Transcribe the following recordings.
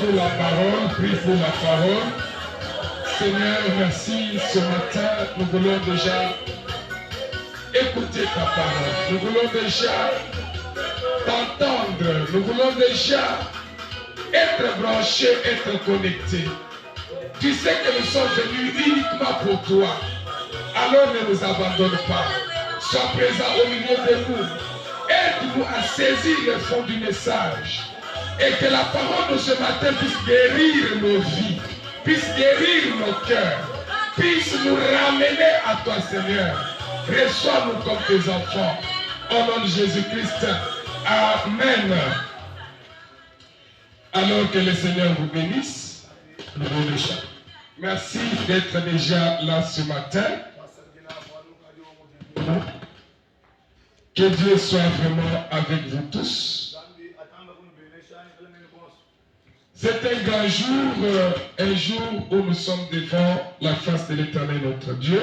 pour la parole, prie pour la parole. Seigneur, merci. Ce matin, nous voulons déjà écouter ta parole. Nous voulons déjà t'entendre. Nous voulons déjà être branchés, être connectés. Tu sais que nous sommes venus uniquement pour toi. Alors ne nous abandonne pas. Sois présent au milieu de nous. Aide-nous à saisir le fond du message. Et que la parole de ce matin puisse guérir nos vies, puisse guérir nos cœurs, puisse nous ramener à toi, Seigneur. Reçois-nous comme tes enfants. Au nom de Jésus-Christ. Amen. Alors que le Seigneur vous bénisse. Merci d'être déjà là ce matin. Que Dieu soit vraiment avec vous tous. C'est un grand jour où nous sommes devant la face de l'Éternel notre Dieu.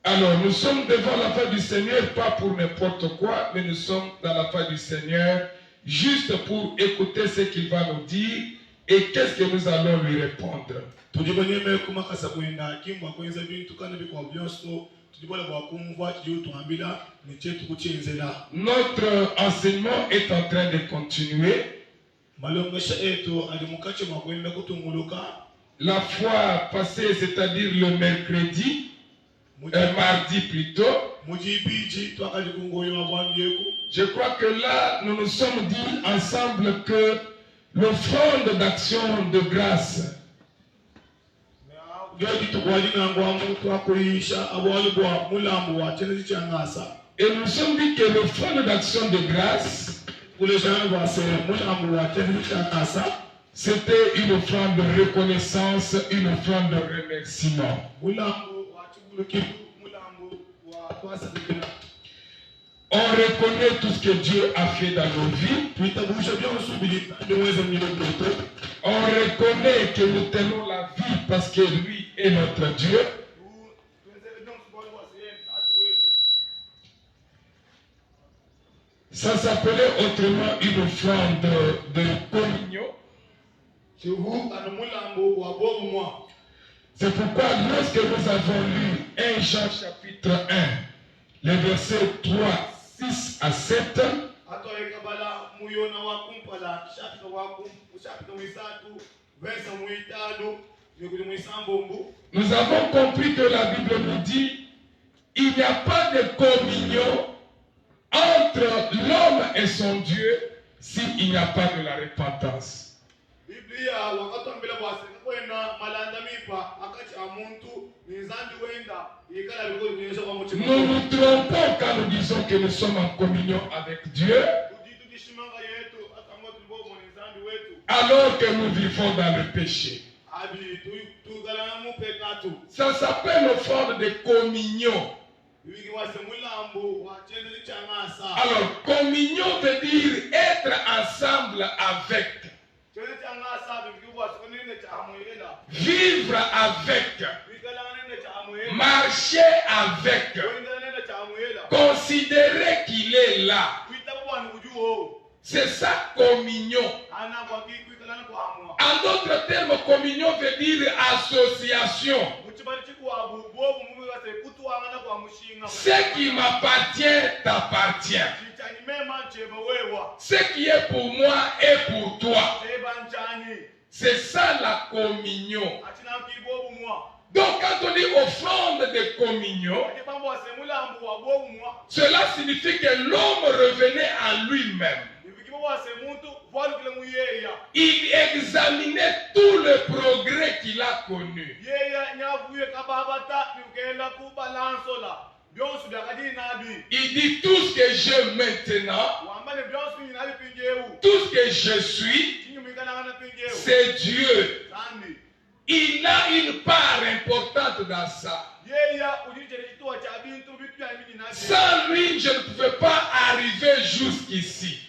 Alors, nous sommes devant la face du Seigneur, pas pour n'importe quoi, mais nous sommes dans la face du Seigneur, juste pour écouter ce qu'il va nous dire et qu'est-ce que nous allons lui répondre. Notre enseignement est en train de continuer. La fois passée, c'est-à-dire le mercredi, mardi plutôt. Je crois que là, nous nous sommes dit ensemble que l'offrande d'action de grâce et nous nous sommes dit que l'offrande d'action de grâce, c'était une offrande de reconnaissance, une offrande de remerciement. On reconnaît tout ce que Dieu a fait dans nos vies. On reconnaît que nous tenons la vie parce que lui est notre Dieu. Ça s'appelait autrement une offrande de communion. C'est pourquoi lorsque nous avons lu 1 Jean chapitre 1, les versets 3, 6 à 7, nous avons compris que la Bible nous dit il n'y a pas de communion entre l'homme et son Dieu s'il n'y a pas de la repentance. Nous nous trompons quand nous disons que nous sommes en communion avec Dieu, alors que nous vivons dans le péché. Ça s'appelle l'offrande de communion. Alors, communion veut dire être ensemble avec, vivre avec, marcher avec, considérer qu'il est là. C'est ça, communion. En d'autres termes, communion veut dire association. Ce qui m'appartient t'appartient. Ce qui est pour moi est pour toi. C'est ça la communion. Donc quand on dit offrande de communion, cela signifie que l'homme revenait à lui-même. Il examinait tout le progrès qu'il a connu. Il dit tout ce que j'ai maintenant, tout ce que je suis, c'est Dieu. Il a une part importante dans ça. Sans lui, je ne pouvais pas arriver jusqu'ici.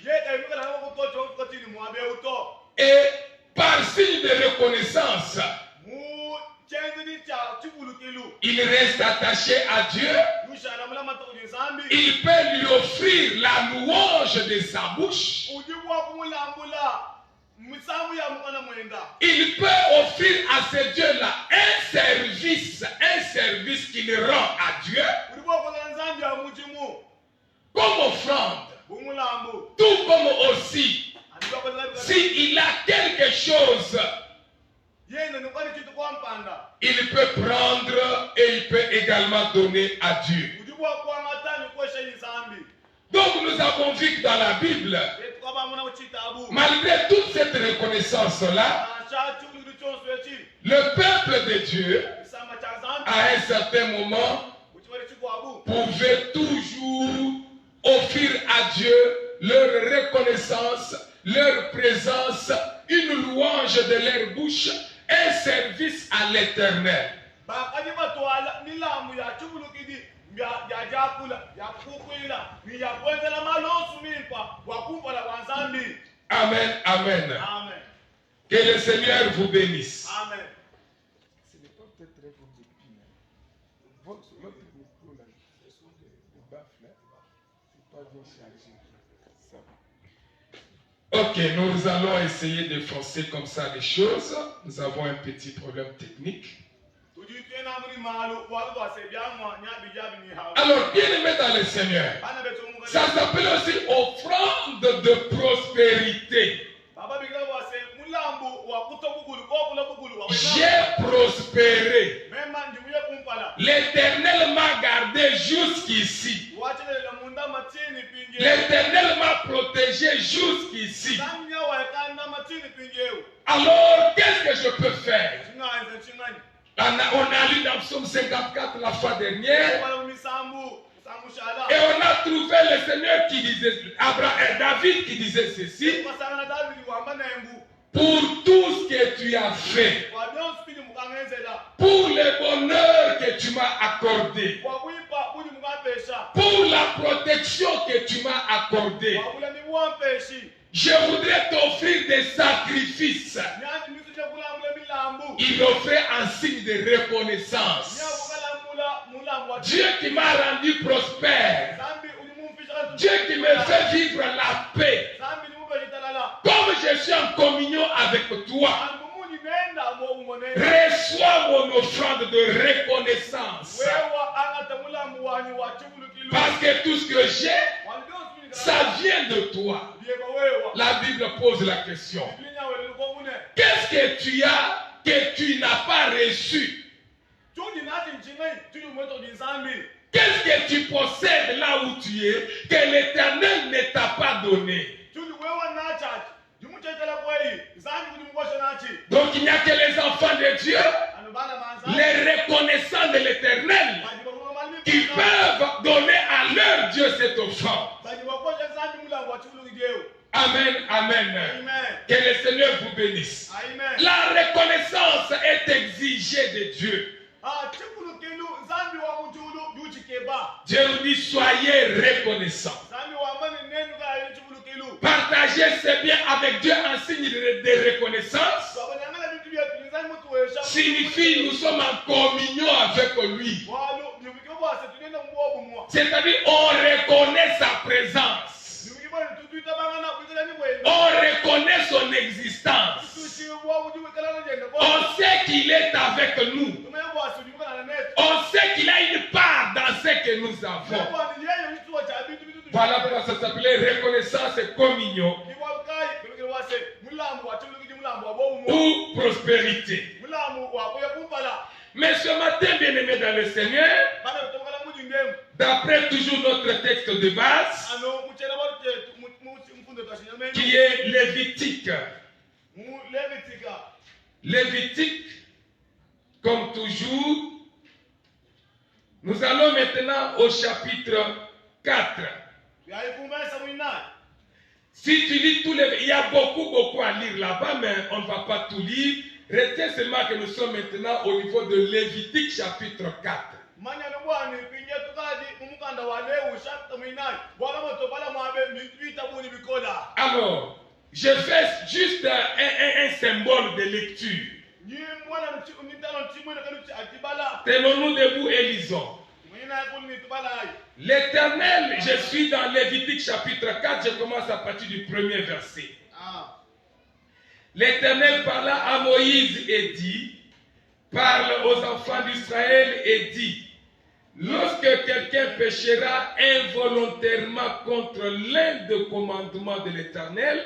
Et par signe de reconnaissance, il reste attaché à Dieu. Il peut lui offrir la louange de sa bouche. il peut offrir à ce Dieu-là un service qu'il rend à Dieu comme offrande. Tout comme aussi, s'il a quelque chose, il peut prendre et il peut également donner à Dieu. Donc nous avons vu que dans la Bible, malgré toute cette reconnaissance-là, le peuple de Dieu, à un certain moment, pouvait toujours offrir à Dieu leur reconnaissance, leur présence, une louange de leur bouche, un service à l'Éternel. Amen, amen. Que le Seigneur vous bénisse. Amen. Ce n'est pas peut-être très compliqué. Votre micro là, le baffle là, c'est pas bien chargé. Ça va. Ok, nous allons essayer de forcer comme ça les choses. Nous avons un petit problème technique. Alors, bien aimé dans le Seigneur, ça s'appelle aussi offrande de prospérité. J'ai prospéré. L'Éternel m'a gardé jusqu'ici. L'Éternel m'a protégé jusqu'ici. Alors, qu'est-ce que je peux faire? On a lu dans Psaume 54 la fois dernière. Et on a trouvé le Seigneur qui disait, David qui disait ceci. Pour tout ce que tu as fait, pour le bonheur que tu m'as accordé, pour la protection que tu m'as accordée, je voudrais t'offrir des sacrifices. Il offrait un signe de reconnaissance. Dieu qui m'a rendu prospère, Dieu qui me fait vivre la paix, comme je suis en communion avec toi, reçois mon offrande de reconnaissance. Parce que tout ce que j'ai, ça vient de toi. La Bible pose la question. Qu'est-ce que tu as que tu n'as pas reçu? Qu'est-ce que tu possèdes là où tu es que l'Éternel ne t'a pas donné? Donc il n'y a que les enfants de Dieu, les reconnaissants de l'Éternel, qui peuvent donner à leur Dieu cette offrande. Amen, amen. Que le Seigneur vous bénisse. La reconnaissance est exigée de Dieu. Dieu nous dit soyez reconnaissants. Partagez ces biens avec Dieu en signe de reconnaissance. Signifie nous sommes en communion avec lui. C'est-à-dire on reconnaît sa présence. On reconnaît son existence. On sait qu'il est avec nous. On sait qu'il a une part dans ce que nous avons. Voilà pourquoi ça s'appelait reconnaissance et communion ou prospérité. Mais ce matin, bien aimé dans le Seigneur, d'après toujours notre texte de base, qui est Lévitique. Lévitique, comme toujours, nous allons maintenant au chapitre 4. Si tu lis tous les... Il y a beaucoup à lire là-bas, mais on ne va pas tout lire. Restez seulement que nous sommes maintenant au niveau de Lévitique chapitre 4. Alors, je fais juste un symbole de lecture. Tenons-nous debout et lisons. L'Éternel, je suis dans Lévitique chapitre 4, je commence à partir du premier verset. L'Éternel parla à Moïse et dit, parle aux enfants d'Israël et dit, lorsque quelqu'un péchera involontairement contre l'un des commandements de l'Éternel,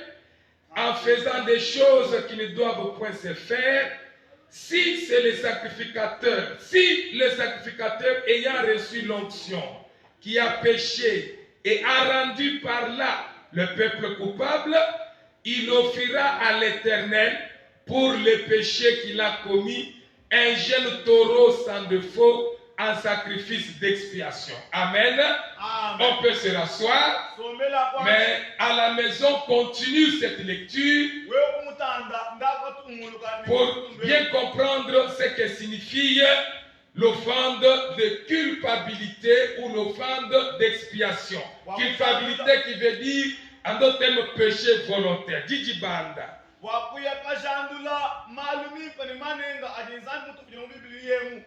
en faisant des choses qui ne doivent point se faire, si le sacrificateur ayant reçu l'onction, qui a péché et a rendu par là le peuple coupable, il offrira à l'Éternel pour le péché qu'il a commis un jeune taureau sans défaut en sacrifice d'expiation. Amen. Amen. On peut se rasseoir, mais à la maison, continue cette lecture pour bien comprendre ce que signifie l'offrande de culpabilité ou l'offrande d'expiation. Culpabilité qui veut dire, en d'autres termes, péché volontaire. Gigi Banda. Wakuya kajandula malumi pani manenga ajinzani mutu kujina mbibili yemu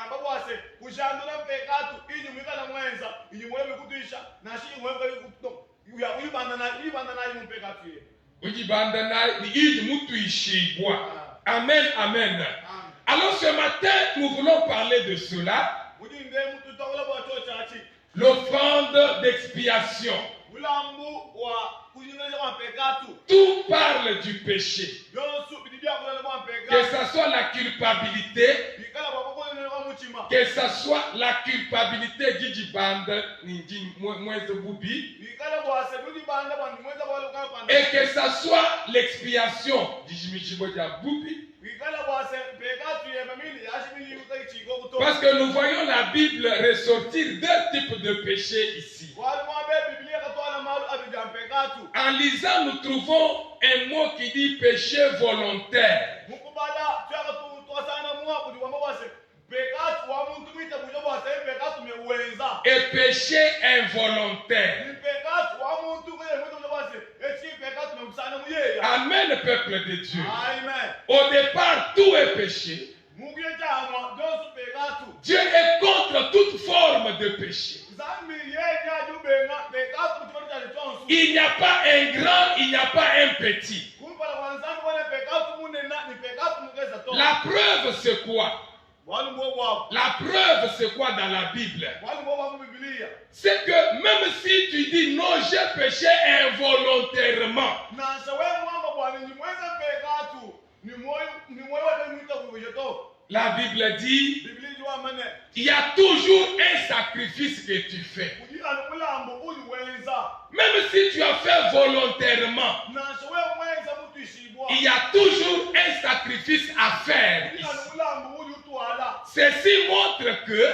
ambapo wase kujandula pekatu ili mwikala mwenza ili mwewe kutuisha na shi mwewe kuto uyibanda na imu pekatu ye uyibanda na ili mutu ishibwa. Amen, amen. Alors ce matin nous voulons parler de cela, l'offrande d'expiation. Tout parle du péché. Que ce soit la culpabilité, que ce soit la culpabilité et que ce soit l'expiation. Parce que nous voyons la Bible ressortir deux types de péchés ici. En lisant, nous trouvons un mot qui dit péché volontaire. Et péché involontaire. Amen, peuple de Dieu. Au départ, tout est péché. Dieu est contre toute forme de péché. Il n'y a pas un grand, il n'y a pas un petit. La preuve, c'est quoi? La preuve, c'est quoi dans la Bible? C'est que même si tu dis non, j'ai péché involontairement, la Bible dit, il y a toujours un sacrifice que tu fais. Même si tu as fait volontairement, il y a toujours un sacrifice à faire. Ceci montre que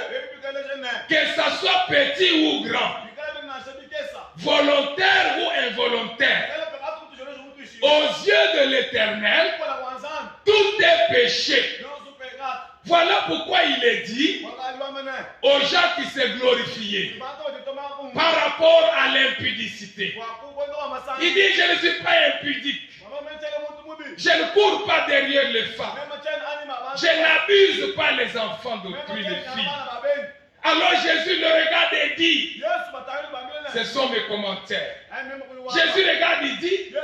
ce soit petit ou grand, volontaire ou involontaire, aux yeux de l'Éternel, tout est péché. Voilà pourquoi il est dit aux gens qui se glorifient par rapport à l'impudicité. Il dit, je ne suis pas impudique. Je ne cours pas derrière les femmes. Je n'abuse pas les enfants d'autrui, les filles. Alors Jésus le regarde et dit, ce sont mes commentaires. Jésus regarde et dit,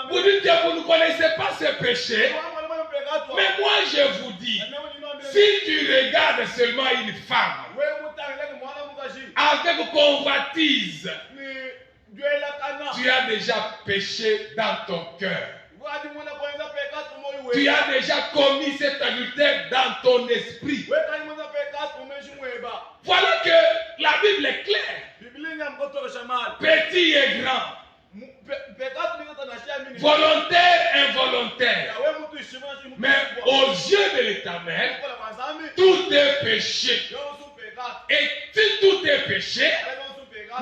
vous dites que vous ne connaissez pas ce péché, mais moi je vous dis, si tu regardes seulement une femme avec convoitise, tu as déjà péché dans ton cœur. Tu as déjà commis cet adultère dans ton esprit. Voilà que la Bible est claire. Petit et grand. Volontaire, involontaire. Mais aux yeux de l'Éternel, tout est péché. Et si tout est péché,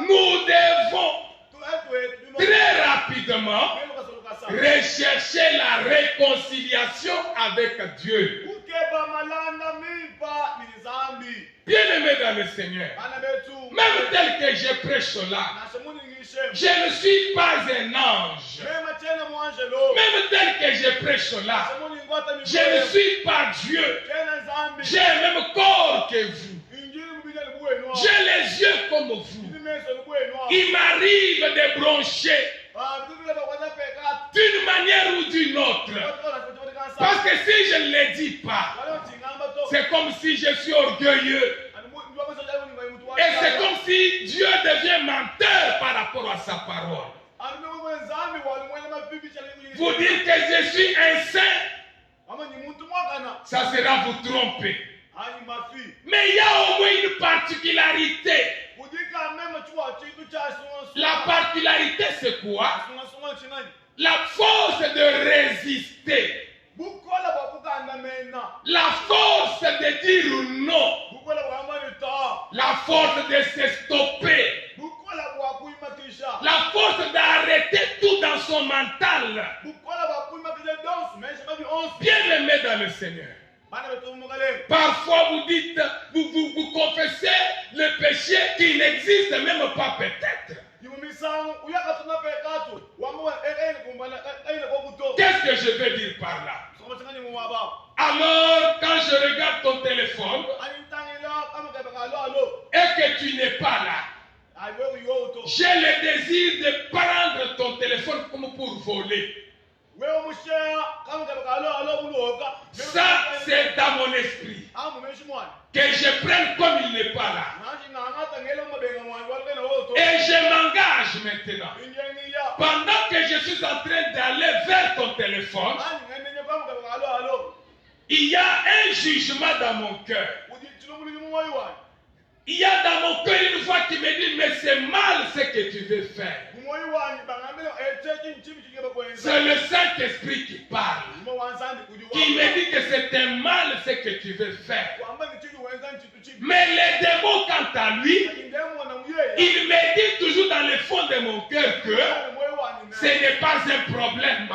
nous devons très rapidement rechercher la réconciliation avec Dieu. Bien-aimé dans le Seigneur, même tel que je prêche cela, je ne suis pas un ange. Même tel que je prêche cela, je ne suis pas Dieu. J'ai le même corps que vous. J'ai les yeux comme vous. Il m'arrive de broncher d'une manière ou d'une autre. Parce que si je ne le dis pas, c'est comme si je suis orgueilleux. Et c'est comme si Dieu devient menteur par rapport à sa parole. Vous dire que je suis un saint, ça sera vous tromper. Mais il y a au moins une particularité. La particularité, c'est quoi? La force de résister. La force de dire non. La force de se stopper. La force d'arrêter tout dans son mental. Bien aimé dans le Seigneur. Parfois vous dites, vous confessez le péché qui n'existe même pas peut-être. Qu'est-ce que je veux dire par là? Alors, quand je regarde ton téléphone et que tu n'es pas là, j'ai le désir de prendre ton téléphone comme pour voler. Ça, c'est dans mon esprit. Que je prenne comme il n'est pas là. Et je m'engage maintenant. Pendant que je suis en train d'aller vers ton téléphone, il y a un jugement dans mon cœur. Il y a dans mon cœur une voix qui me dit, mais c'est mal ce que tu veux faire. C'est le Saint-Esprit qui parle. Qui me dit que c'est un mal ce que tu veux faire. Mais le démon, quant à lui, il me dit toujours dans le fond de mon cœur que ce n'est pas un problème.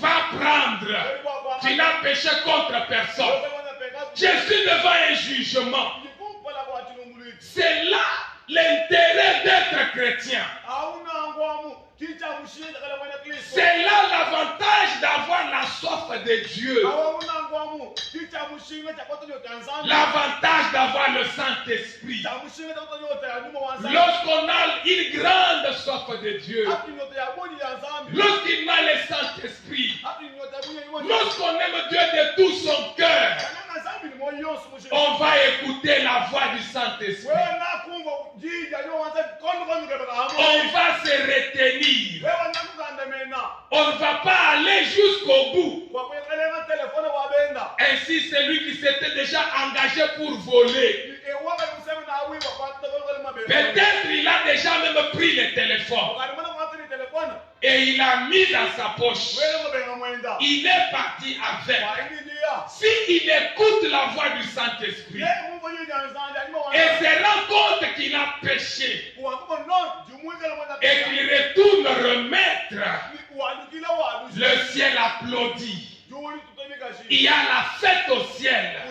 Va prendre. Tu n'as péché contre personne. Je suis devant un jugement. C'est là l'intérêt d'être chrétien. C'est là l'avantage d'avoir la soif de Dieu. L'avantage d'avoir le Saint-Esprit. Lorsqu'on a une grande soif de Dieu, lorsqu'on a le Saint-Esprit, lorsqu'on aime Dieu de tout son cœur, on va écouter la voix du Saint-Esprit. On va se retenir. On ne va pas aller jusqu'au bout. Ainsi, celui qui s'était déjà engagé pour voler, peut-être il a déjà même pris le téléphone et il a mis dans sa poche. Il est parti avec. S'il écoute la voix du Saint-Esprit et se rend compte qu'il a péché et qu'il retourne remettre, le ciel applaudit. Il y a la fête au ciel.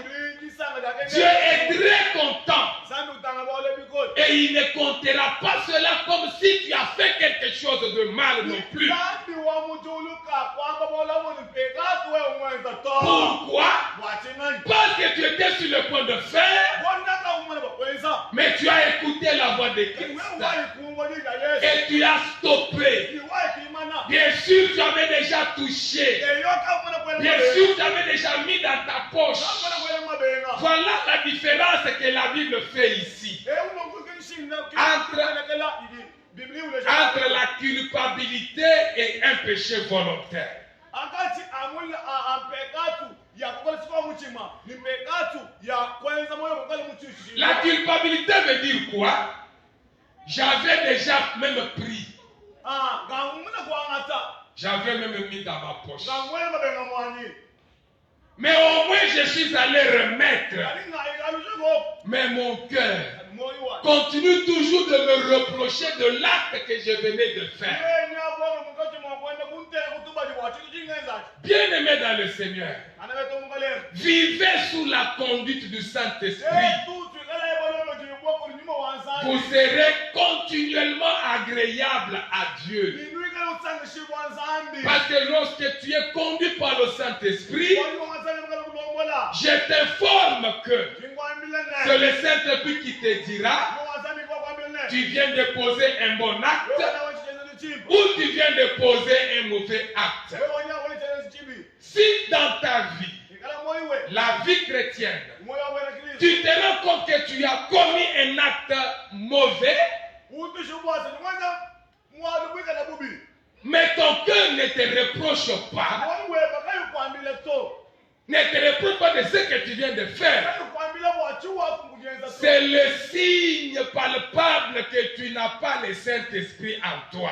Dieu est très content. Et il ne comptera pas cela comme si tu as fait quelque chose de mal non plus. Pourquoi? Parce que tu étais sur le point de faire, mais tu as écouté la voix de Christ et tu as stoppé. Bien sûr, tu avais déjà touché. Bien sûr, tu avais déjà mis dans ta poche. Voilà la différence que la Bible fait ici. Entre la culpabilité et un péché volontaire. La culpabilité veut dire quoi? J'avais déjà même pris. J'avais même mis dans ma poche. Mais au moins je suis allé remettre. Mais mon cœur continue toujours de me reprocher de l'acte que je venais de faire. Bien-aimés dans le Seigneur, vivez sous la conduite du Saint-Esprit. Vous serez continuellement agréable à Dieu. Parce que lorsque tu es conduit par le Saint-Esprit, je t'informe que c'est le Saint-Esprit qui te dira, tu viens de poser un bon acte, où tu viens de poser un mauvais acte. Si dans ta vie, la vie chrétienne, tu te rends compte que tu as commis un acte mauvais, mais ton cœur ne te reproche pas, ne te reproche pas de ce que tu viens de faire. C'est le signe palpable que tu n'as pas le Saint-Esprit en toi.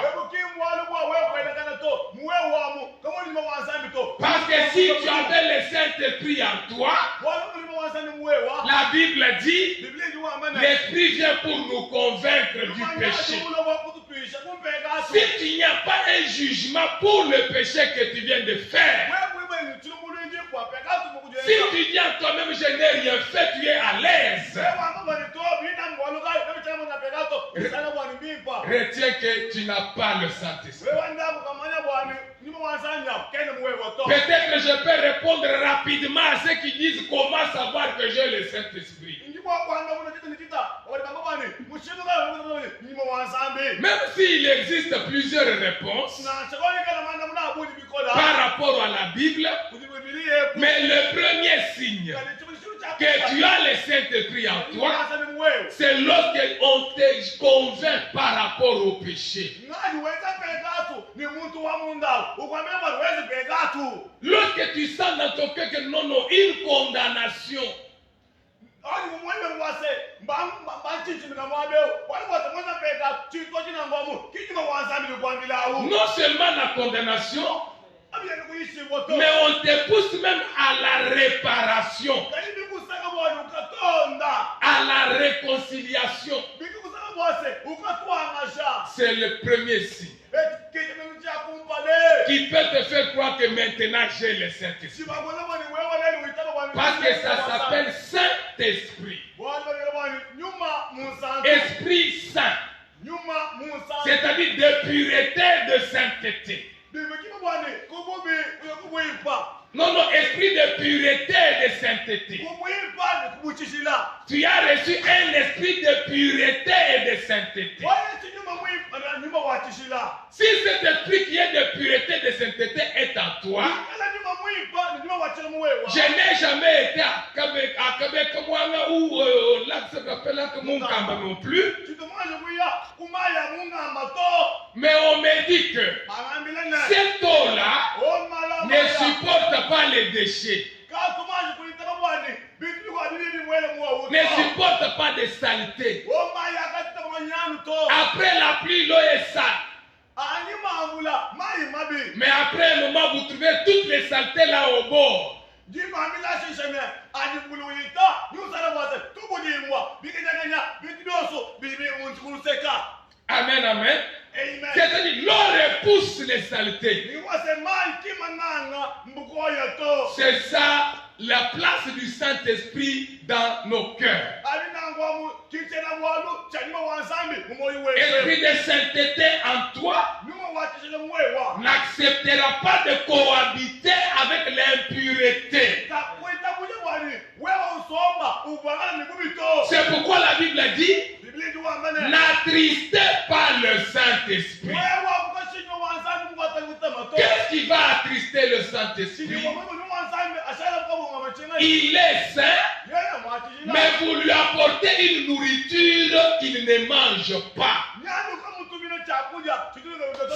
Parce que si tu avais le Saint-Esprit en toi, la Bible dit, l'Esprit vient pour nous convaincre du péché. Si tu n'y a pas un jugement pour le péché que tu viens de faire, si tu dis à toi-même, je n'ai rien fait, tu es à l'aise. Retiens que tu n'as pas le Saint-Esprit. Peut-être je peux répondre rapidement à ceux qui disent comment savoir que j'ai le Saint-Esprit. Même s'il existe plusieurs réponses par rapport à la Bible, mais le premier signe que tu as le Saint-Esprit en toi, c'est lorsqu'on te convainc par rapport au péché. Lorsque tu sens dans ton cœur que non, une condamnation. Non seulement la condamnation, mais on te pousse même à la réparation, à la réconciliation. C'est le premier signe qui peut te faire croire que maintenant j'ai le Saint-Esprit. Parce que ça s'appelle Saint-Esprit. Esprit Saint. C'est-à-dire de pureté, de sainteté. Non, esprit de pureté et de sainteté. Tu as reçu un esprit de pureté et de sainteté. Si cet esprit qui est de pureté et de sainteté est en toi, je n'ai jamais été à Québec ou là, ça s'appelle Mungamba non plus. Mais on me dit que cette eau-là ne supporte pas les déchets, ne supporte pas de saleté. Après la pluie, l'eau est sale. Mais après un moment, vous trouvez toutes les saletés là au bord. Amen, amen. C'est-à-dire, l'eau repousse les saletés. C'est ça la place du Saint-Esprit dans nos cœurs. Esprit de sainteté en toi n'acceptera pas de cohabiter avec l'impureté. C'est pourquoi la Bible dit, n'attristez pas le Saint-Esprit. Qu'est-ce qui va attrister le Saint-Esprit? Il est saint, mais vous lui apportez une nourriture qu'il ne mange pas.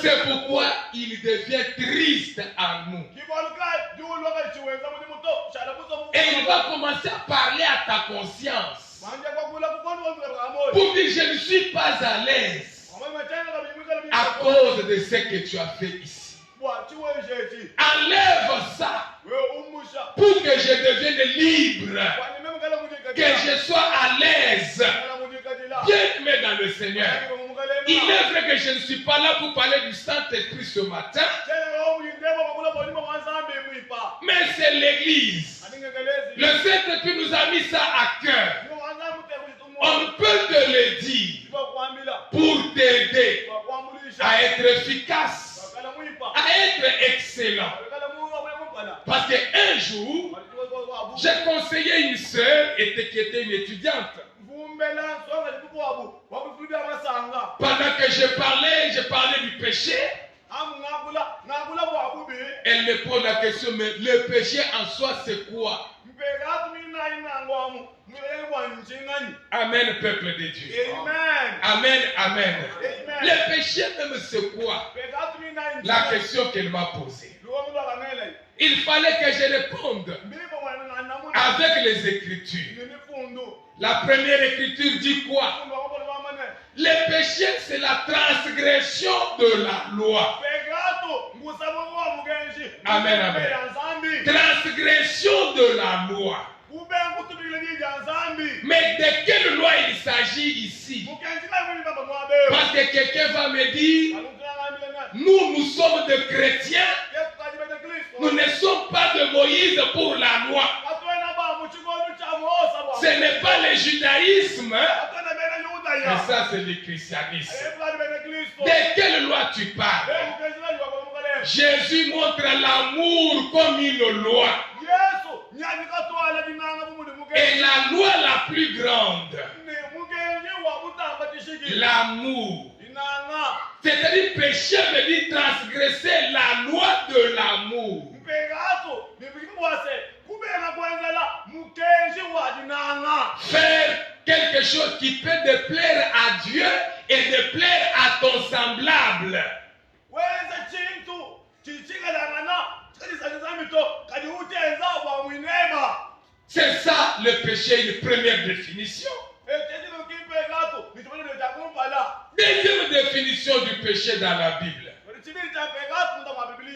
C'est pourquoi il devient triste en nous. Et il va commencer à parler à ta conscience pour dire je ne suis pas à l'aise à cause de ce que tu as fait ici. Enlève ça pour que je devienne libre, que je sois à l'aise. Bien-aimé dans le Seigneur, il est vrai que je ne suis pas là pour parler du Saint-Esprit ce matin, mais c'est l'Église. Le Saint-Esprit nous a mis ça à cœur. On peut te le dire pour t'aider à être efficace, à être excellent. Parce qu'un jour, j'ai conseillé une sœur qui était une étudiante. Pendant que je parlais du péché. Elle me pose la question, mais le péché en soi, c'est quoi? Amen, peuple de Dieu. Amen, amen. Le péché même, c'est quoi? La question qu'elle m'a posée. Il fallait que je réponde avec les Écritures. La première Écriture dit quoi? Le péché, c'est la transgression de la loi. Amen, amen. Transgression de la loi. Mais de quelle loi il s'agit ici? Parce que quelqu'un va me dire, nous sommes des chrétiens, nous ne sommes pas de Moïse pour la loi. Ce n'est pas le judaïsme, mais ça c'est le christianisme. De quelle loi tu parles? Jésus montre l'amour comme une loi. Et la loi la plus grande, l'amour. C'est-à-dire péché veut dire transgresser la loi de l'amour. Faire quelque chose qui peut déplaire à Dieu et déplaire à ton semblable. C'est ça le péché, une première définition. Deuxième définition du péché dans la Bible.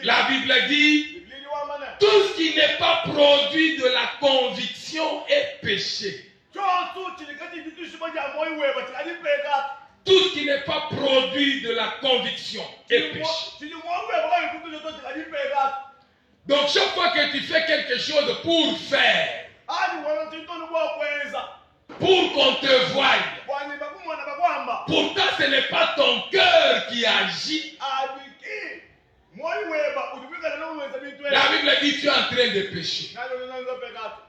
La Bible dit, tout ce qui n'est pas produit de la conviction est péché. Tout ce qui n'est pas produit de la conviction est péché. Donc chaque fois que tu fais quelque chose pour faire, pour qu'on te voie, pourtant ce n'est pas ton cœur qui agit. La Bible dit tu es en train de pécher.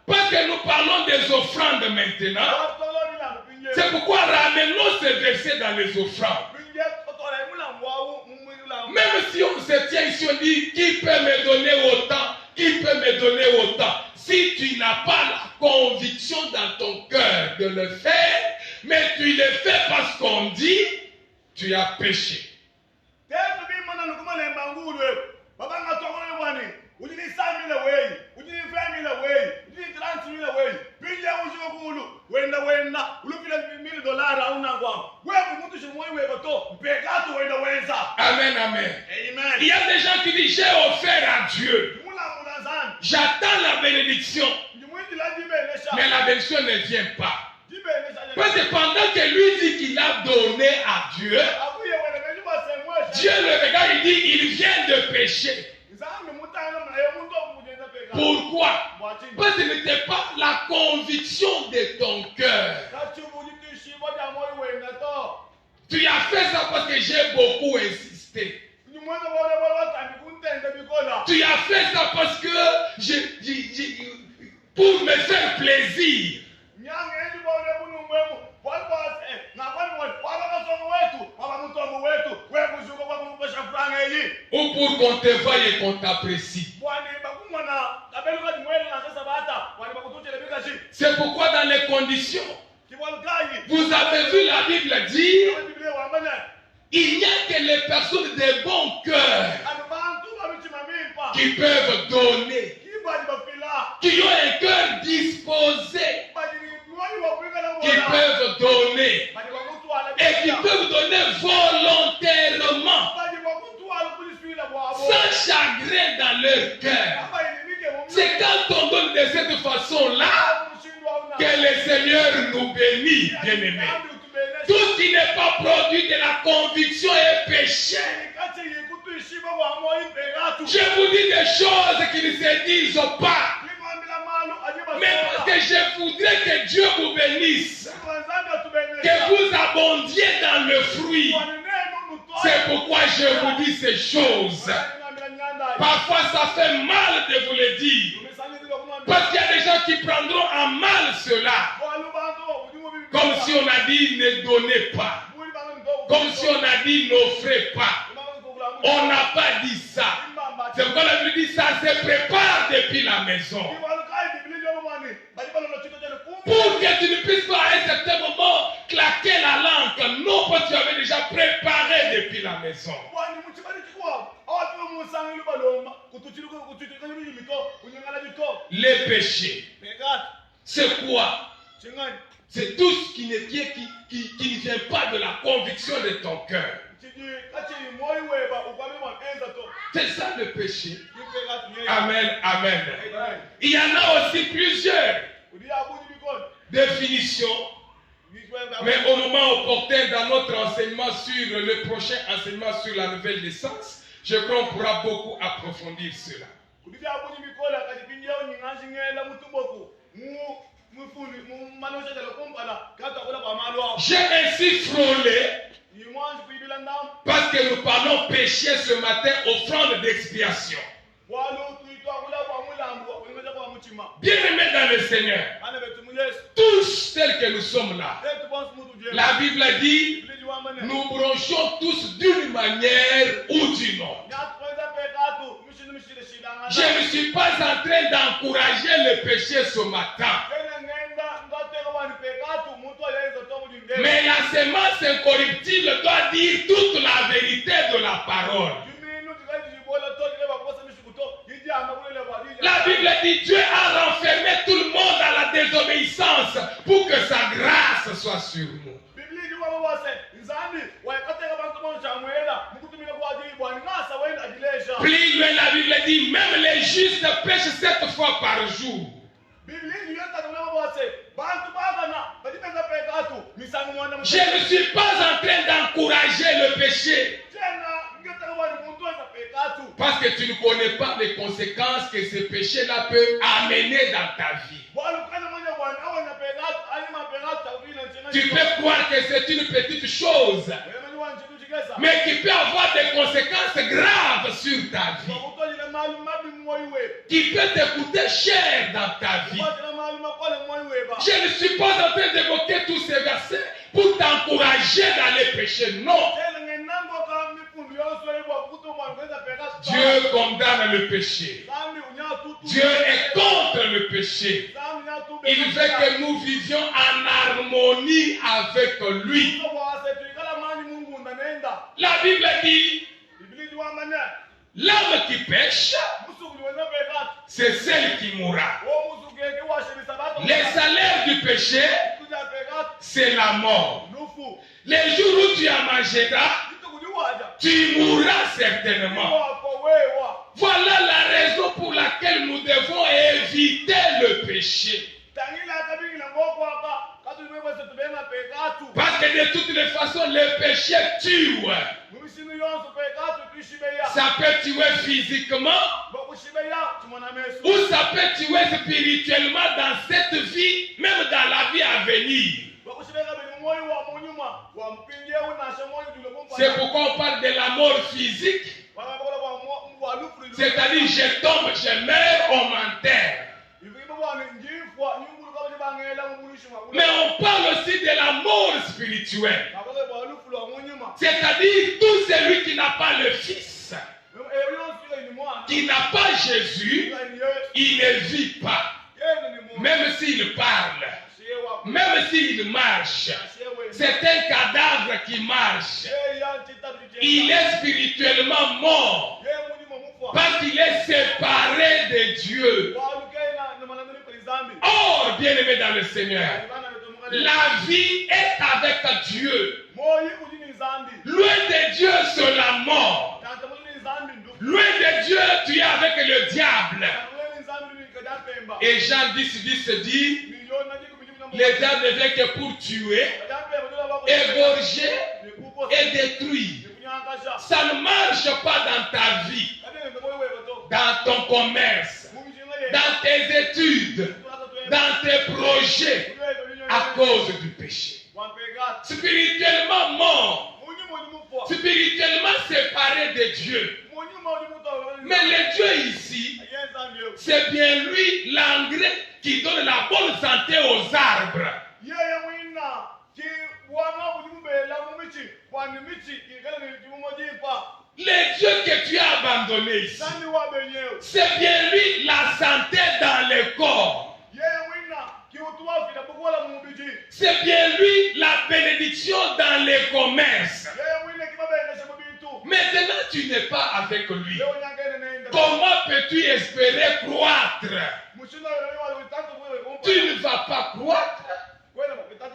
Parce que nous parlons des offrandes maintenant. C'est pourquoi ramenons ce verset dans les offrandes. Même si on se tient ici, on dit qui peut me donner autant, qui peut me donner autant. Si tu n'as pas la conviction dans ton cœur de le faire, mais tu le fais parce qu'on dit, tu as péché. Amen, amen. Il y a des gens qui disent, j'ai offert à Dieu. J'attends la bénédiction. Mais la bénédiction ne vient pas. Parce que pendant que lui dit qu'il a donné à Dieu, Dieu le regarde et dit, il vient de pécher. Pourquoi? Parce que ce n'était pas la conviction de ton cœur. Tu as fait ça parce que j'ai beaucoup insisté. Tu as fait ça parce que pour me faire plaisir. Ou pour qu'on te voie et qu'on t'apprécie. C'est pourquoi dans les conditions, vous avez vu la Bible dire, il n'y a que les personnes de bon cœur qui peuvent donner, qui ont un cœur disposé, qui peuvent donner et qui peuvent donner volontairement, sans chagrin dans leur cœur. C'est quand on donne de cette façon-là que le Seigneur nous bénit, bien-aimés. Tout ce qui n'est pas produit de la conviction est péché. Je vous dis des choses qui ne se disent pas. Mais parce que je voudrais que Dieu vous bénisse, que vous abondiez dans le fruit. C'est pourquoi je vous dis ces choses. Parfois ça fait mal de vous le dire. Parce qu'il y a des gens qui prendront en mal cela. Comme si on a dit ne donnez pas. Comme si on a dit n'offrez pas. On n'a pas dit ça. C'est pourquoi la Bible dit ça se prépare depuis la maison. Pour que tu ne puisses pas à un certain moment claquer la langue. Non, parce que tu avais déjà préparé depuis la maison. Les péchés. C'est quoi? C'est tout ce qui ne vient pas de la conviction de ton cœur. C'est ça le péché. Amen, amen. Il y en a aussi plusieurs définitions. Mais au moment opportun dans notre enseignement sur le prochain enseignement sur la nouvelle naissance, je crois qu'on pourra beaucoup approfondir cela. J'ai ainsi frôlé parce que nous parlons péché ce matin, offrande d'expiation. Bien-aimés dans le Seigneur, tous tels que nous sommes là, la Bible a dit, nous bronchons tous d'une manière ou d'une autre. Je ne suis pas en train d'encourager le péché ce matin. Mais la semence incorruptible doit dire toute la vérité de la parole. La Bible dit Dieu a renfermé tout le monde à la désobéissance pour que sa grâce soit sur nous. Plus loin, la Bible dit même les justes pêchent 7 fois par jour. Je ne suis pas en train d'encourager le péché. Parce que tu ne connais pas les conséquences que ce péché-là peut amener dans ta vie. Tu peux croire que c'est une petite chose, mais qui peut avoir des conséquences graves sur ta vie, qui peut te coûter cher dans ta vie. Je ne suis pas en train d'évoquer tous ces versets pour t'encourager dans les péchés, non. Dieu condamne le péché. Dieu est contre le péché. Il veut que nous vivions en harmonie avec lui. La Bible dit, l'homme qui pêche, c'est celle qui mourra. Les salaires du péché, c'est la mort. Les jours où tu en mangeras, tu mourras certainement. Voilà la raison pour laquelle nous devons éviter le péché. Parce que de toutes les façons, le péché tue. Ça peut tuer physiquement, ou ça peut tuer spirituellement dans cette vie, même dans la vie à venir. C'est pourquoi on parle de la mort physique. C'est-à-dire, je tombe, je meurs, on m'enterre. Mais on parle aussi de la mort spirituelle. C'est-à-dire, tout celui qui n'a pas le Fils, qui n'a pas Jésus, il ne vit pas. Même s'il parle, même s'il marche, c'est un cadavre qui marche. Il est spirituellement mort parce qu'il est séparé de Dieu. Or, bien-aimé dans le Seigneur, la vie est avec Dieu. Loin de Dieu, c'est la mort. Loin de Dieu, tu es avec le diable. Et Jean 10 dit, le diable ne vient que pour tuer, égorger et détruire. Ça ne marche pas dans ta vie, dans ton commerce, dans tes études, dans tes projets, à cause du péché. Spirituellement mort, spirituellement séparé de Dieu. Mais le Dieu ici, c'est bien lui l'engrais qui donne la bonne santé aux arbres. Le Dieu que tu as abandonné ici, nani wabenyeo c'est bien lui la santé dans le corps. yeye wina kiutuwafika bukola mubiji C'est bien lui la bénédiction dans les commerces. yeye wina kibabengesha mubintu Maintenant, tu n'es pas avec lui. leo nyangene nenda Comment peux-tu espérer croître? mushina yeye witatu wewe Tu ne vas pas croître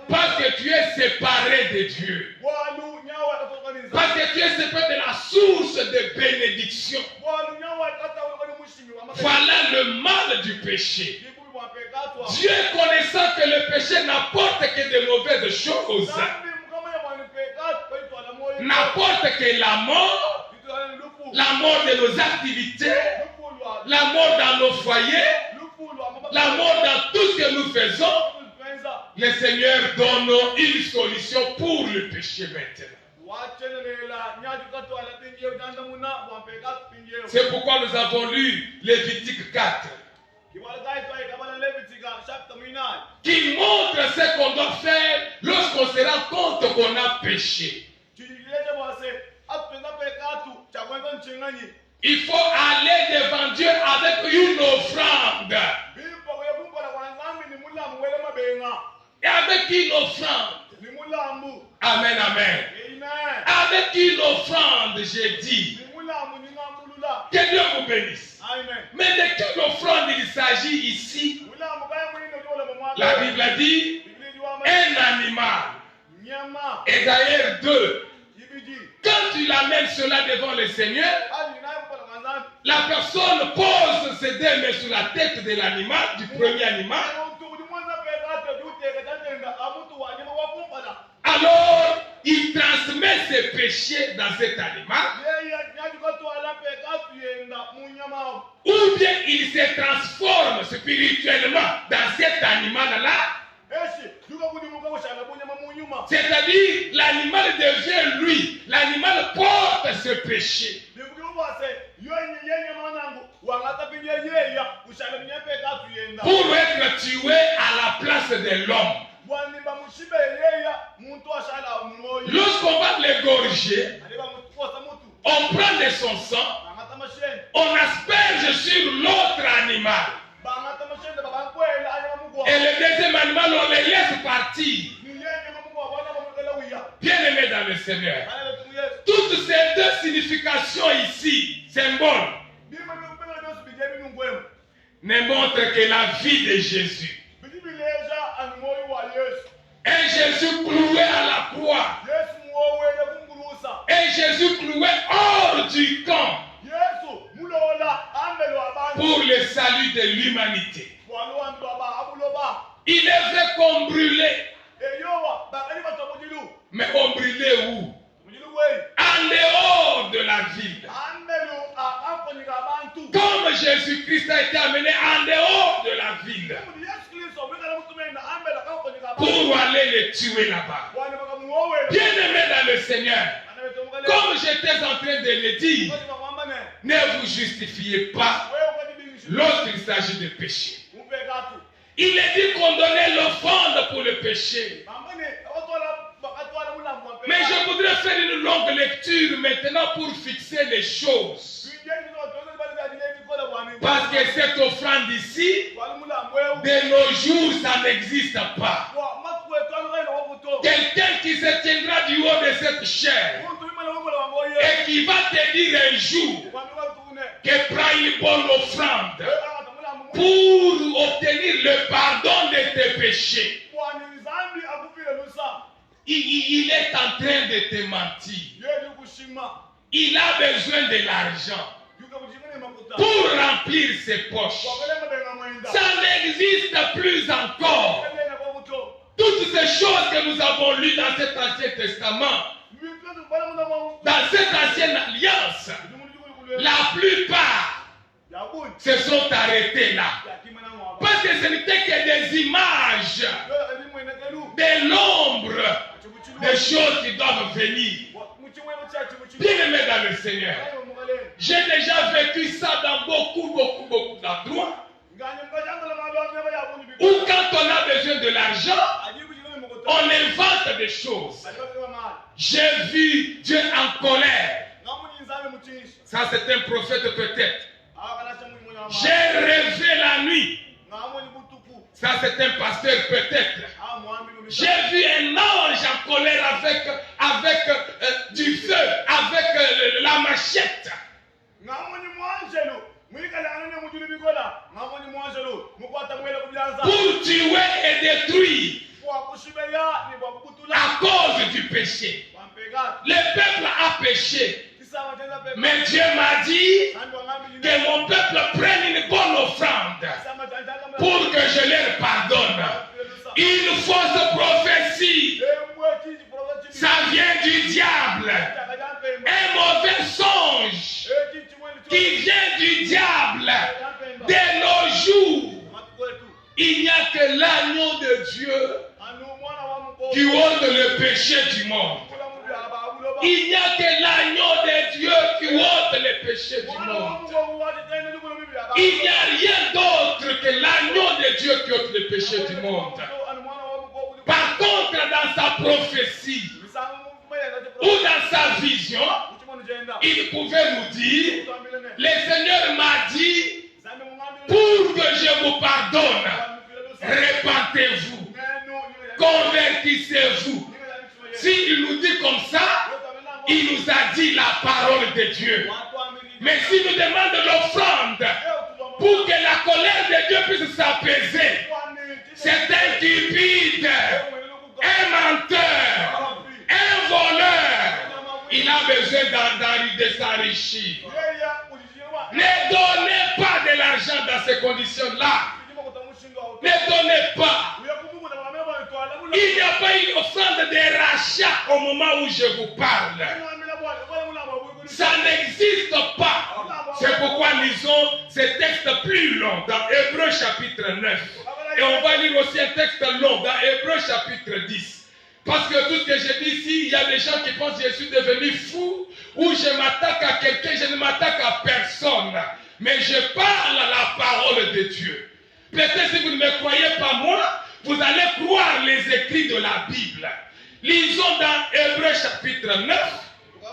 parce que tu es séparé de Dieu. walu nyawa atokaniza Parce que tu es séparé de la source de bénédiction. walu nyawa atata wali mushimi wa mabega Voilà le mal du péché. kibubi mwa pekatwa Dieu connaissant que le péché n'apporte que de mauvaises choses, zambi mkama ya mwa pekatwa kwa la moyo n'apporte que la mort, la mort de nos activités, la mort dans nos foyers, la mort dans tout ce que nous faisons. Le Seigneur donne une solution pour le péché maintenant. C'est pourquoi nous avons lu Lévitique 4, qui montre ce qu'on doit faire lorsqu'on se rend compte qu'on a péché. Il faut aller devant Dieu avec une offrande. Et avec une offrande. Amen, amen. Avec une offrande, j'ai dit. Que Dieu vous bénisse. Mais de quelle offrande il s'agit ici? La Bible a dit un animal. Et d'ailleurs deux. Quand tu l'amènes cela devant le Seigneur, la personne pose ses deux mains sur la tête de l'animal, du premier animal. Alors, il transmet ses péchés dans cet animal. Ou bien il se transforme spirituellement dans cet animal-là. C'est-à-dire, l'animal devient lui. L'animal porte ce péché. Pour être tué à la place de l'homme. Lorsqu'on va l'égorger, on prend de son sang, on asperge sur l'autre animal. Et le deuxième animal, on le laisse partir. Bien-aimé dans le Seigneur, toutes ces deux significations ici, symboles, ne montrent que la vie de Jésus. Un Jésus cloué à la croix. Un Jésus cloué hors du camp pour le salut de l'humanité. Il est vrai qu'on brûlait. Mais on brûlait où? En dehors de la ville. Comme Jésus-Christ a été amené en dehors de la ville. Pour aller les tuer là-bas. Bien-aimé dans le Seigneur, comme j'étais en train de le dire, ne vous justifiez pas lorsqu'il s'agit de péché. Il est dit qu'on donnait l'offrande pour le péché. Mais je voudrais faire une longue lecture maintenant pour fixer les choses. Parce que cette offrande ici, de nos jours, ça n'existe pas. Quelqu'un qui se tiendra du haut de cette chair et qui va te dire un jour que prends une bonne offrande pour obtenir le pardon de tes péchés. Il est en train de te mentir. Il a besoin de l'argent pour remplir ses poches. Ça n'existe plus encore. Toutes ces choses que nous avons lues dans cet Ancien Testament, dans cette ancienne alliance, la plupart se sont arrêtés là. Parce que ce n'était que des images, de l'ombre, des choses qui doivent venir. Bien-aimé dans le Seigneur, j'ai déjà vécu ça dans beaucoup d'endroits. Où quand on a besoin de l'argent, on invente des choses. J'ai vu Dieu en colère Ça, c'est un prophète peut-être. J'ai rêvé la nuit. Ça, c'est un pasteur peut-être. J'ai vu un ange en colère avec du feu, avec la machette. Pour tuer et détruire à cause du péché. Le peuple a péché. Mais Dieu m'a dit que mon peuple prenne une bonne offrande pour que je leur pardonne. Une fausse prophétie, ça vient du diable. Un mauvais songe qui vient du diable. De nos jours, il n'y a que l'agneau de Dieu qui ôte le péché du monde. Il n'y a que l'agneau de Dieu qui ôte le péché du monde. Il n'y a rien d'autre que l'agneau de Dieu qui ôte le péché du monde. Par contre, dans sa prophétie ou dans sa vision, il pouvait nous dire, le Seigneur m'a dit, pour que je vous pardonne, repentez-vous, convertissez-vous. S'il nous dit comme ça, il nous a dit la parole de Dieu. Mais s'il nous demande l'offrande pour que la colère de Dieu puisse s'apaiser, c'est un cupide, un menteur, un voleur. Il a besoin de s'enrichir. Ne donnez pas de l'argent dans ces conditions-là. Ne donnez pas. Il n'y a pas une offrande de rachat au moment où je vous parle. Ça n'existe pas. C'est pourquoi lisons ces textes plus longs dans Hébreux chapitre 9. Et on va lire aussi un texte long dans Hébreux chapitre 10. Parce que tout ce que je dis ici, il y a des gens qui pensent que je suis devenu fou ou je m'attaque à quelqu'un, je ne m'attaque à personne. Mais je parle à la parole de Dieu. Peut-être si vous ne me croyez pas moi, vous allez croire les écrits de la Bible. Lisons dans Hébreux chapitre 9.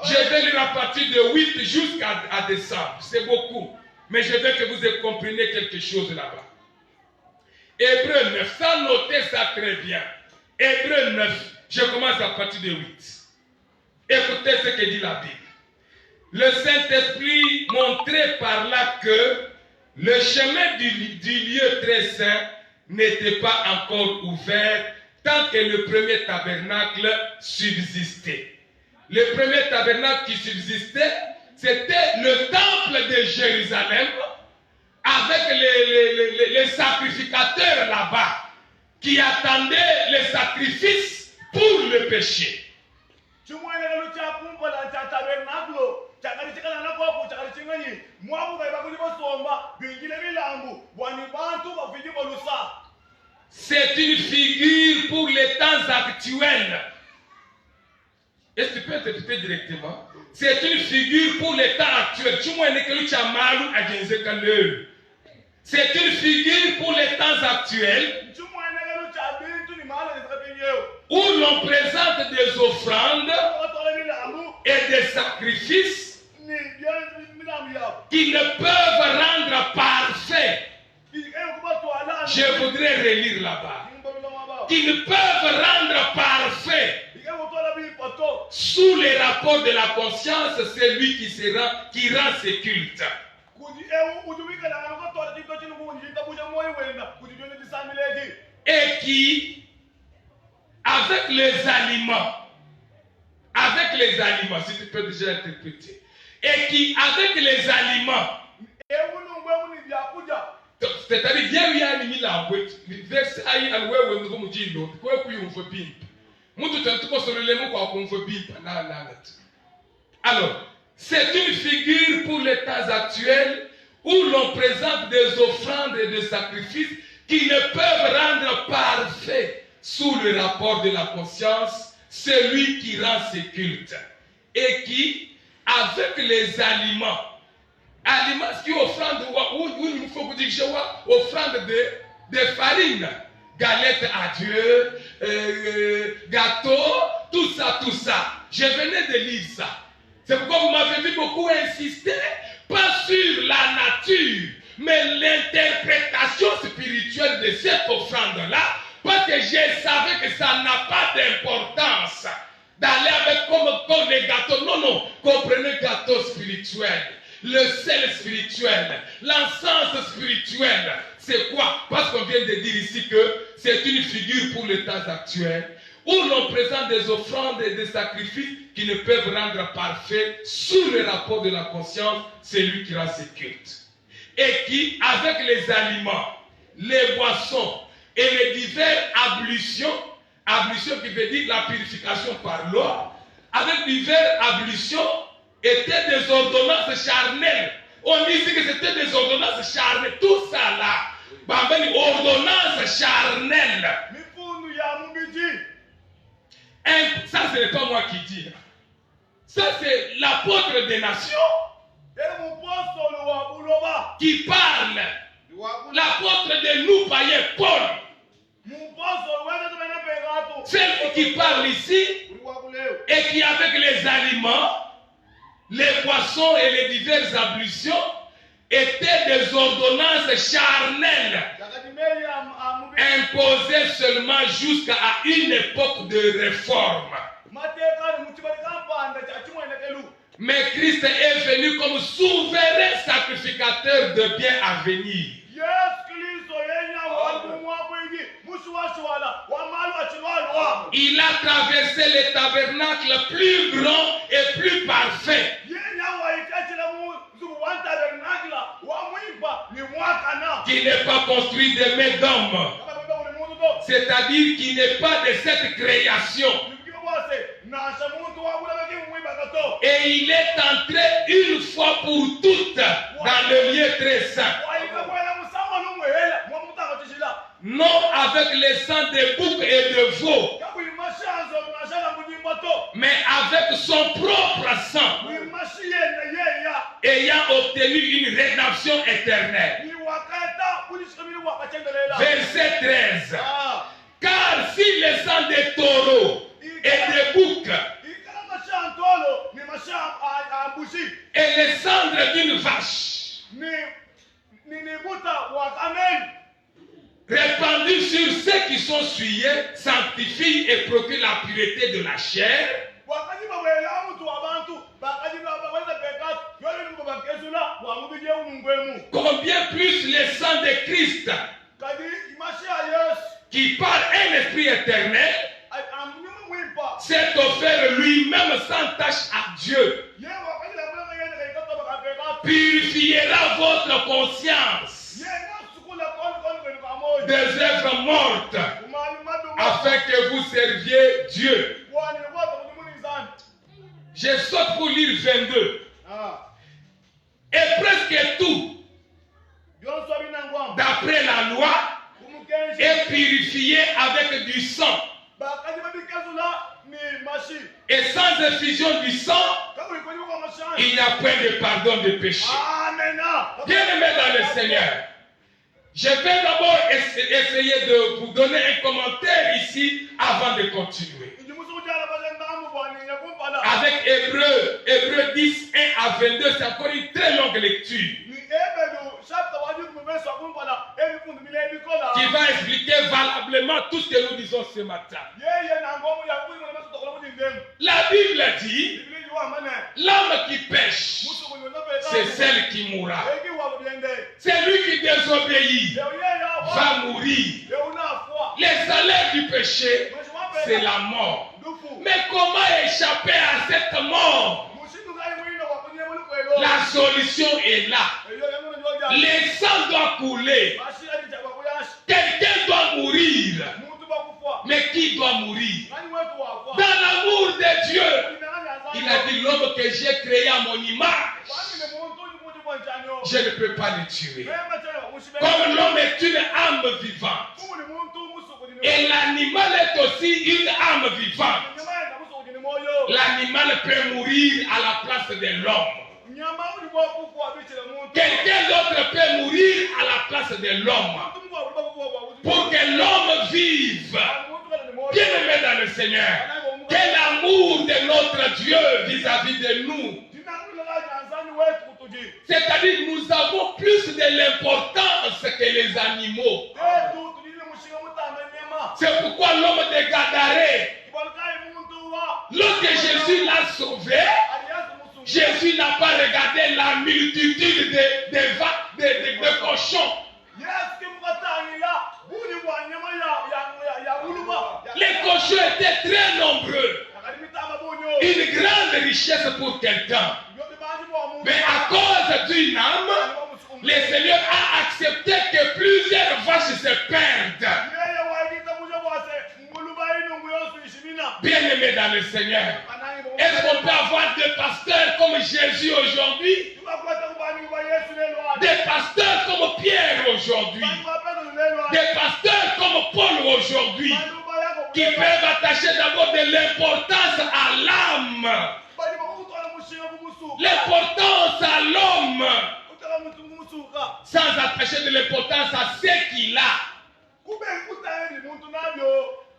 Je vais lire à partir de 8 jusqu'à décembre. C'est beaucoup. Mais je veux que vous compreniez quelque chose là-bas. Hébreux 9. Ça, notez ça très bien. Hébreux 9. Je commence à partir de 8. Écoutez ce que dit la Bible. Le Saint-Esprit montrait par là que le chemin du lieu très saint n'était pas encore ouvert tant que le premier tabernacle subsistait. Le premier tabernacle qui subsistait, c'était le temple de Jérusalem avec les sacrificateurs là-bas qui attendaient les sacrifices pour le péché. C'est une figure pour les temps actuels. Est-ce que tu peux interpréter directement? C'est une figure pour les temps actuels. C'est une figure pour les temps actuels où l'on présente des offrandes et des sacrifices qui ne peuvent rendre parfait. Je voudrais relire là-bas. Qui ne peuvent rendre parfait. Sous les rapports de la conscience, c'est lui qui rend ses cultes. Et qui, avec les aliments, si tu peux déjà interpréter, et qui, avec les aliments, c'est-à-dire, il y a un alors, c'est une figure pour les temps actuels où l'on présente des offrandes et des sacrifices qui ne peuvent rendre parfait sous le rapport de la conscience celui qui rend ses cultes et qui, avec les aliments qui offrande offrande de farine, galettes à Dieu, gâteaux, tout ça. Je venais de lire ça. C'est pourquoi vous m'avez vu beaucoup insister, pas sur la nature, mais l'interprétation spirituelle de cette offrande-là, parce que je savais que ça n'a pas d'importance d'aller avec comme les gâteaux. Non, non, comprenez le gâteau spirituel, le sel spirituel, l'encens spirituel. C'est quoi? Parce qu'on vient de dire ici que c'est une figure pour les temps actuels, où l'on présente des offrandes et des sacrifices qui ne peuvent rendre parfait sous le rapport de la conscience celui qui rend ses cultes. Et qui, avec les aliments, les boissons et les diverses ablutions qui veut dire la purification par l'eau, avec diverses ablutions, étaient des ordonnances charnelles. On dit que c'était des ordonnances charnelles. Tout ça là, ordonnances charnelles. Ça, ce n'est pas moi qui dis. Ça, c'est l'apôtre des nations qui parle. L'apôtre de nous, païens, Paul. Celui qui parle ici et qui, avec les aliments, les poissons et les diverses ablutions, étaient des ordonnances charnelles imposées seulement jusqu'à une époque de réforme. Mais Christ est venu comme souverain sacrificateur de bien à venir. Il a traversé les tabernacles plus grands et plus parfaits. Qui n'est pas construit de mains d'homme. C'est-à-dire qui n'est pas de cette création. Et il est entré une fois pour toutes dans le lieu très saint. Non avec le sang de boucs et de veaux, mais avec son propre sang, ayant obtenu une rédemption éternelle. Verset 13. Car si le sang des taureaux et des boucs et les cendres d'une vache répandus sur ceux qui sont souillés sanctifient et procurent la pureté de la chair, combien plus le sang de Christ qui par un esprit éternel s'est offert lui-même sans tâche à Dieu, purifiera votre conscience des œuvres mortes afin que vous serviez Dieu. Je saute pour lire 22. Et presque tout, d'après la loi, est purifié avec du sang. Et sans effusion du sang, il n'y a point de pardon de péché. Bien-aimés dans le Seigneur, je vais d'abord essayer de vous donner un commentaire ici avant de continuer. Avec Hébreux 10, 1 à 22, c'est encore une très longue lecture qui va expliquer valablement tout ce que nous disons ce matin. La Bible dit, l'homme qui pêche, c'est celle qui mourra. Celui qui désobéit va mourir. Les salaires du péché, c'est la mort. Mais comment échapper à cette mort? La solution est là. Le sang doit couler. Quelqu'un doit mourir. Mais qui doit mourir? Dans l'amour de Dieu, il a dit l'homme que j'ai créé à mon image, je ne peux pas le tuer. Comme l'homme est une âme vivante, et l'animal est aussi une âme vivante. L'animal peut mourir à la place de l'homme. Quelqu'un d'autre peut mourir à la place de l'homme. Pour que l'homme vive. Bien-aimé dans le Seigneur, que la l'amour de notre Dieu vis-à-vis de nous. C'est-à-dire que nous avons plus de l'importance que les animaux. C'est pourquoi l'homme de Gadaré, lorsque Jésus l'a sauvé, Jésus n'a pas regardé la multitude de cochons. Les cochons étaient très nombreux. Une grande richesse pour quelqu'un. Mais à cause d'une âme, le Seigneur a accepté que plusieurs vaches se perdent. Bien-aimés dans le Seigneur, est-ce qu'on peut avoir des pasteurs comme Jésus aujourd'hui? Des pasteurs comme Pierre aujourd'hui? Des pasteurs comme Paul aujourd'hui? Qui peuvent attacher d'abord de l'importance à l'âme, l'importance à l'homme, sans attacher de l'importance à ce qu'il a.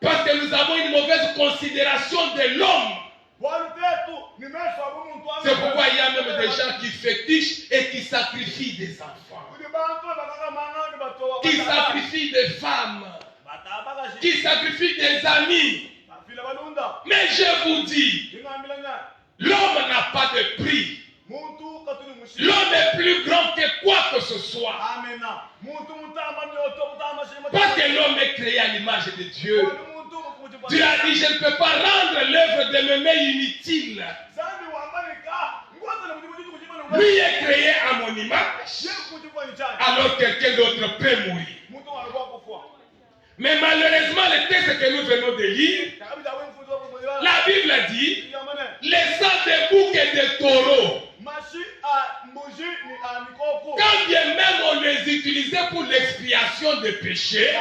Parce que nous avons une mauvaise considération de l'homme. C'est pourquoi il y a même des gens qui fétichent et qui sacrifient des enfants, qui sacrifient des femmes, qui sacrifient des amis. Mais je vous dis, l'homme n'a pas de prix. L'homme est plus grand que quoi que ce soit. Parce que l'homme est créé à l'image de Dieu. Dieu a dit, je ne peux pas rendre l'œuvre de mes mains inutile. Lui est créé à mon image, alors quelqu'un d'autre peut mourir. Mais malheureusement, le texte que nous venons de lire, la Bible dit, les sangs de boucs et de taureaux, quand bien même on les utilisait pour l'expiation des péchés,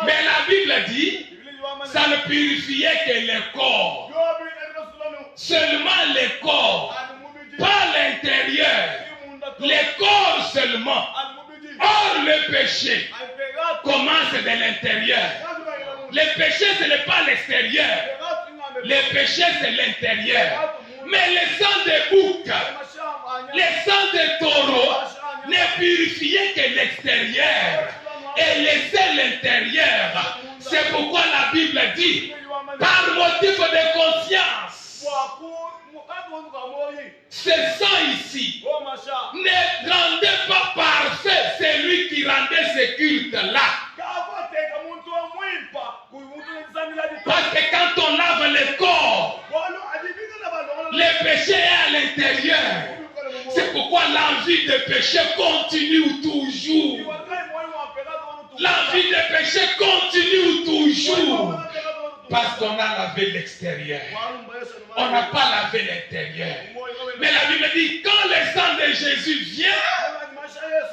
mais la Bible dit, ça ne purifiait que le corps. Seulement le corps, pas l'intérieur. Le corps seulement. Or, le péché commence de l'intérieur. Le péché, ce n'est pas l'extérieur. Le péché, c'est l'intérieur. Mais le sang de bouc, le sang de taureau, ne purifiait que l'extérieur et laissait l'intérieur. C'est pourquoi la Bible dit, par motif de conscience, ce sang ici ne rendait pas parfait celui qui rendait ce culte-là. Parce que quand on lave le corps, le péché est à l'intérieur. C'est pourquoi l'envie de péché continue toujours. L'envie de péché continue toujours. Parce qu'on a lavé l'extérieur. On n'a pas lavé l'intérieur. Mais la Bible dit, quand le sang de Jésus vient,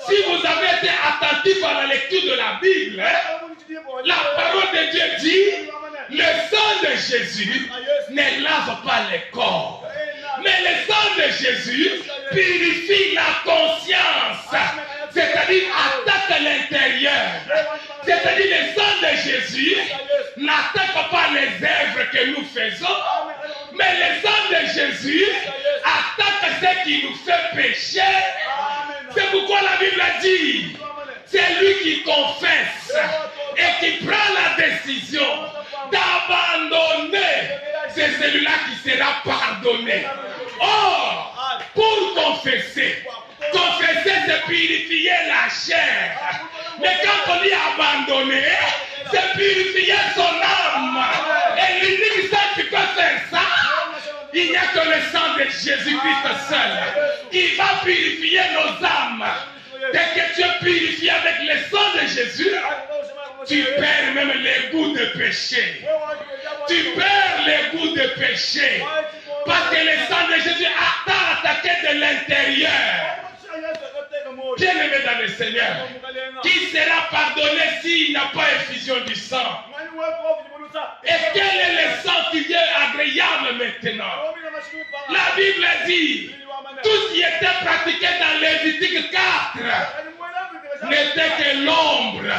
si vous avez été attentif à la lecture de la Bible, la parole de Dieu dit, le sang de Jésus ne lave pas le corps. Mais le sang de Jésus purifie la conscience. C'est-à-dire attaque l'intérieur. C'est-à-dire le sang de Jésus n'attaque pas les œuvres que nous faisons, mais le sang de Jésus attaque ce qui nous fait pécher. C'est pourquoi la Bible dit, c'est lui qui confesse et qui prend la décision d'abandonner, c'est celui-là qui sera pardonné. Or, pour confesser, c'est purifier la chair. Mais quand on dit abandonner, c'est purifier son âme. Et l'unique sang qui peut faire ça, il n'y a que le sang de Jésus-Christ seul qui va purifier nos âmes. Dès que tu es purifié avec le sang de Jésus, tu perds même les goûts de péché. Tu perds les goûts de péché. Parce que le sang de Jésus t'a attaqué de l'intérieur. Bien-aimé dans le Seigneur, qui sera pardonné s'il n'a pas effusion du sang? Et quel est le sang qui est agréable maintenant? La Bible dit, tout ce qui était pratiqué dans Lévitique 4 n'était que l'ombre.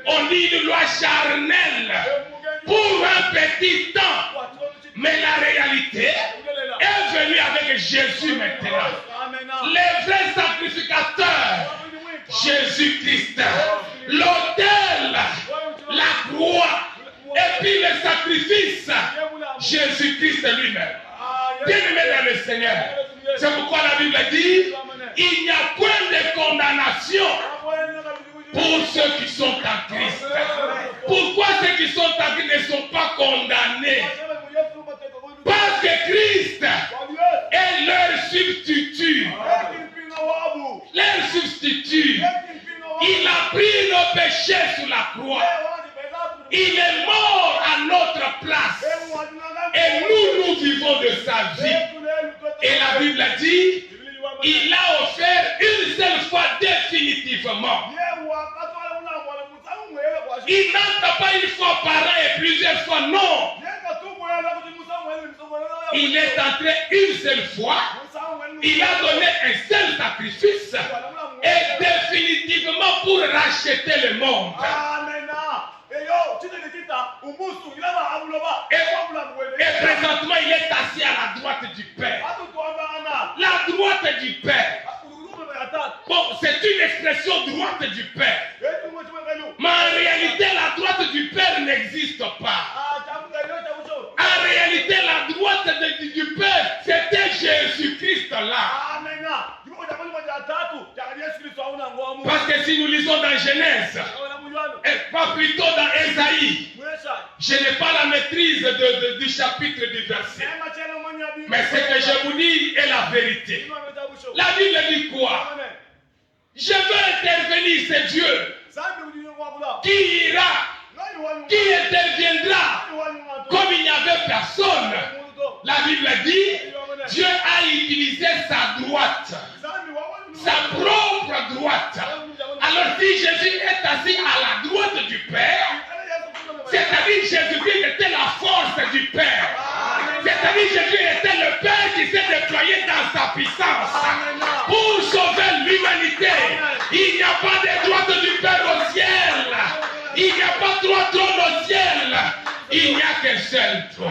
On dit une loi charnelle. pour un petit temps. Mais la réalité est venue avec Jésus maintenant. Les vrais sacrificateurs, Jésus-Christ, l'autel, la croix, et puis le sacrifice, Jésus-Christ lui-même. Bien-aimé dans le Seigneur, c'est pourquoi la Bible dit, il n'y a point de condamnation pour ceux qui sont en Christ. Pourquoi ceux qui sont en Christ ne sont pas condamnés? Parce que Christ est leur substitut. Leur substitut. Il a pris nos péchés sur la croix. Il est mort à notre place. Et nous vivons de sa vie. Et la Bible dit, il a offert une seule fois définitivement. Il n'entre pas une fois par an et plusieurs fois, non. Il est entré une seule fois. Il a donné un seul sacrifice. Et définitivement pour racheter le monde. Et présentement, il est assis à la droite du Père. La droite du Père. Bon, c'est une expression droite du Père. Mais en réalité, la droite du Père n'existe pas. En réalité, la droite du Père, c'était Jésus-Christ là. Parce que si nous lisons dans Genèse, et pas plutôt dans Ésaïe, je n'ai pas la maîtrise du chapitre du verset. Mais ce que je vous dis est la vérité. La Bible dit quoi? Je veux intervenir, c'est Dieu qui ira, qui interviendra comme il n'y avait personne. La Bible dit, Dieu a utilisé sa droite, sa propre droite. Alors si Jésus est assis à la droite du Père, c'est-à-dire Jésus-Christ était la force du Père. C'est-à-dire Jésus était le Père qui s'est déployé dans sa puissance pour sauver l'humanité. Il n'y a pas de droite du Père au ciel. Il n'y a pas trois trônes au ciel. Il n'y a qu'un seul trône.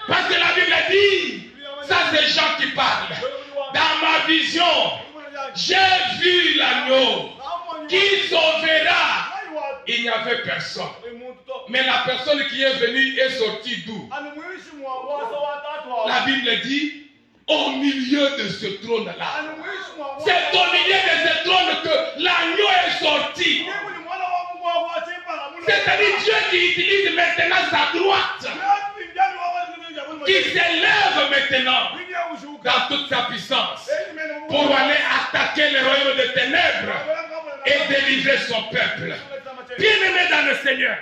Parce que la Bible dit, ça c'est Jean qui parle. Dans ma vision, j'ai vu l'agneau qui sauvera. Il n'y avait personne. Mais la personne qui est venue est sortie d'où? La Bible dit, au milieu de ce trône-là. C'est au milieu de ce trône que l'agneau est sorti. C'est-à-dire Dieu qui utilise maintenant sa droite, qui s'élève maintenant dans toute sa puissance pour aller attaquer le royaume des ténèbres et délivrer son peuple. Bien-aimé dans le Seigneur,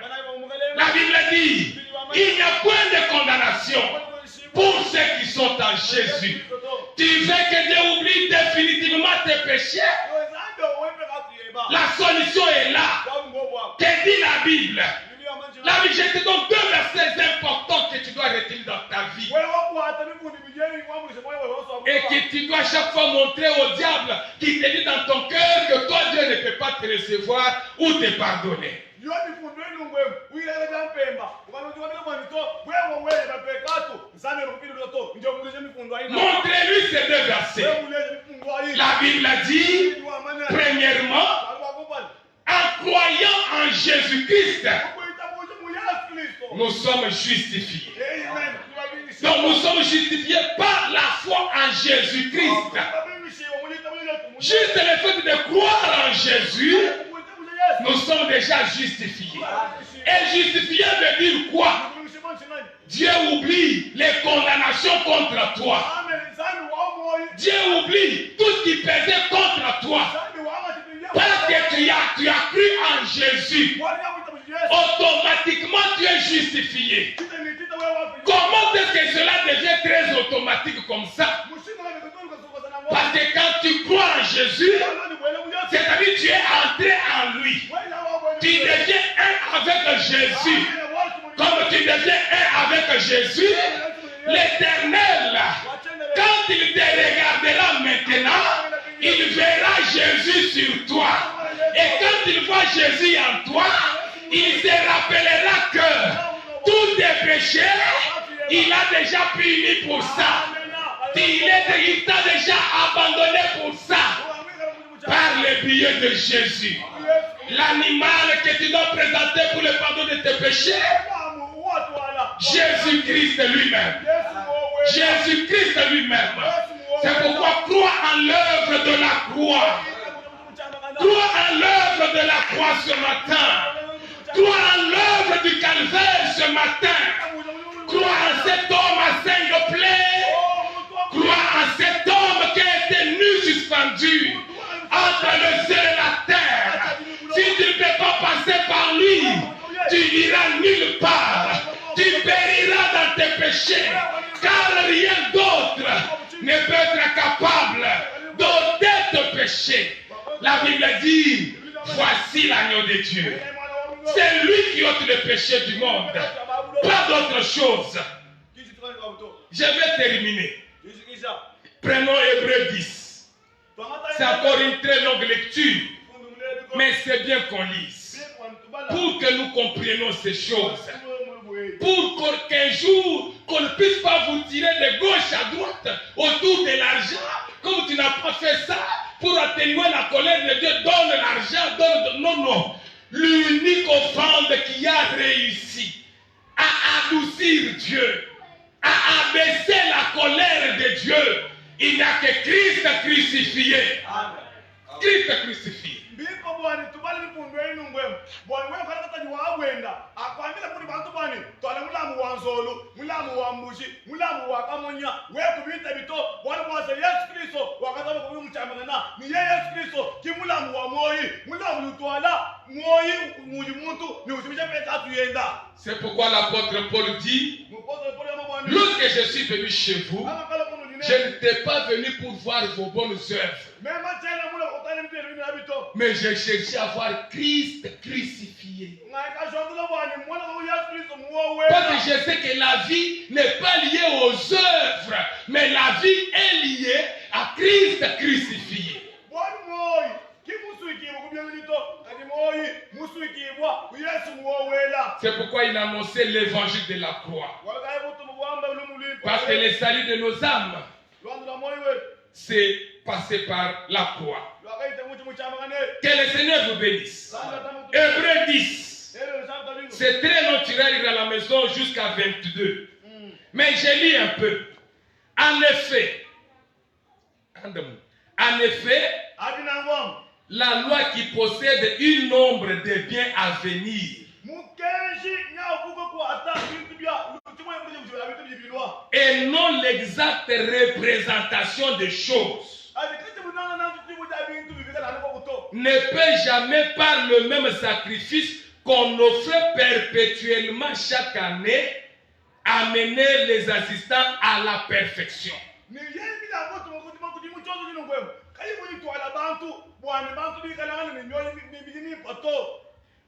la Bible dit, il n'y a point de condamnation pour ceux qui sont en Jésus. Tu veux que Dieu oublie définitivement tes péchés? La solution est là. Que dit la Bible? La Bible, je te donne deux versets importants que tu dois retenir dans ta vie. Et que tu dois chaque fois montrer au diable qui te dit dans ton cœur que toi, Dieu ne peut pas te recevoir ou te pardonner. Montrez-lui ces deux versets. La Bible dit, premièrement, en croyant en Jésus-Christ, nous sommes justifiés. Donc nous sommes justifiés par la foi en Jésus-Christ. Juste le fait de croire en Jésus, nous sommes déjà justifiés. Et justifié veut dire quoi? Dieu oublie les condamnations contre toi. Dieu oublie tout ce qui pesait contre toi. Parce que tu as cru en Jésus. Automatiquement tu es justifié. Comment est-ce que cela devient très automatique comme ça? Parce que quand tu crois en Jésus, c'est-à-dire tu es entré en lui. Tu deviens un avec Jésus. Comme tu deviens un avec Jésus, l'Éternel, quand il te regardera maintenant, il verra Jésus sur toi. Et quand il voit Jésus en toi, il se rappellera que tout péchés, il a déjà puni pour ça. Il t'a déjà abandonné pour ça. Par le biais de Jésus. L'animal que tu dois présenter pour le pardon de tes péchés, Jésus-Christ lui-même. Jésus-Christ lui-même. C'est pourquoi crois en l'œuvre de la croix. Crois en l'œuvre de la croix ce matin. Crois en l'œuvre du calvaire ce matin. Crois en cet homme à single play. Crois en cet homme qui a été nu suspendu entre le ciel et la terre. Si tu ne peux pas passer par lui, tu n'iras nulle part. Tu périras dans tes péchés, car rien d'autre ne peut être capable d'ôter tes péchés. La Bible dit, voici l'agneau de Dieu. C'est lui qui ôte le péché du monde. Pas d'autre chose. Je vais terminer. Prenons Hébreux 10. C'est encore une très longue lecture. Mais c'est bien qu'on lise. Pour que nous comprenions ces choses. Pour qu'un jour, qu'on ne puisse pas vous tirer de gauche à droite autour de l'argent. Comme tu n'as pas fait ça pour atténuer la colère de Dieu. Donne l'argent, donne. Non, non. L'unique offrande qui a réussi à adoucir Dieu, à abaisser la colère de Dieu, il n'y a que Christ crucifié. Christ crucifié. C'est pourquoi l'apôtre Paul dit, lorsque je suis venu chez vous, je n'étais pas venu pour voir vos bonnes œuvres, mais j'ai cherché à voir Christ crucifié. Parce que je sais que la vie n'est pas liée aux œuvres, mais la vie est liée à Christ crucifié. C'est pourquoi il a annoncé l'évangile de la croix. Parce que le salut de nos âmes, c'est passé par la croix. Que le Seigneur vous bénisse. Hébreux 10. C'est très long, tu vas lire à la maison jusqu'à 22. Mais je lis un peu. En effet, la loi qui possède un nombre de biens à venir et non l'exacte représentation des choses ne peut jamais par le même sacrifice qu'on offre perpétuellement chaque année amener les assistants à la perfection.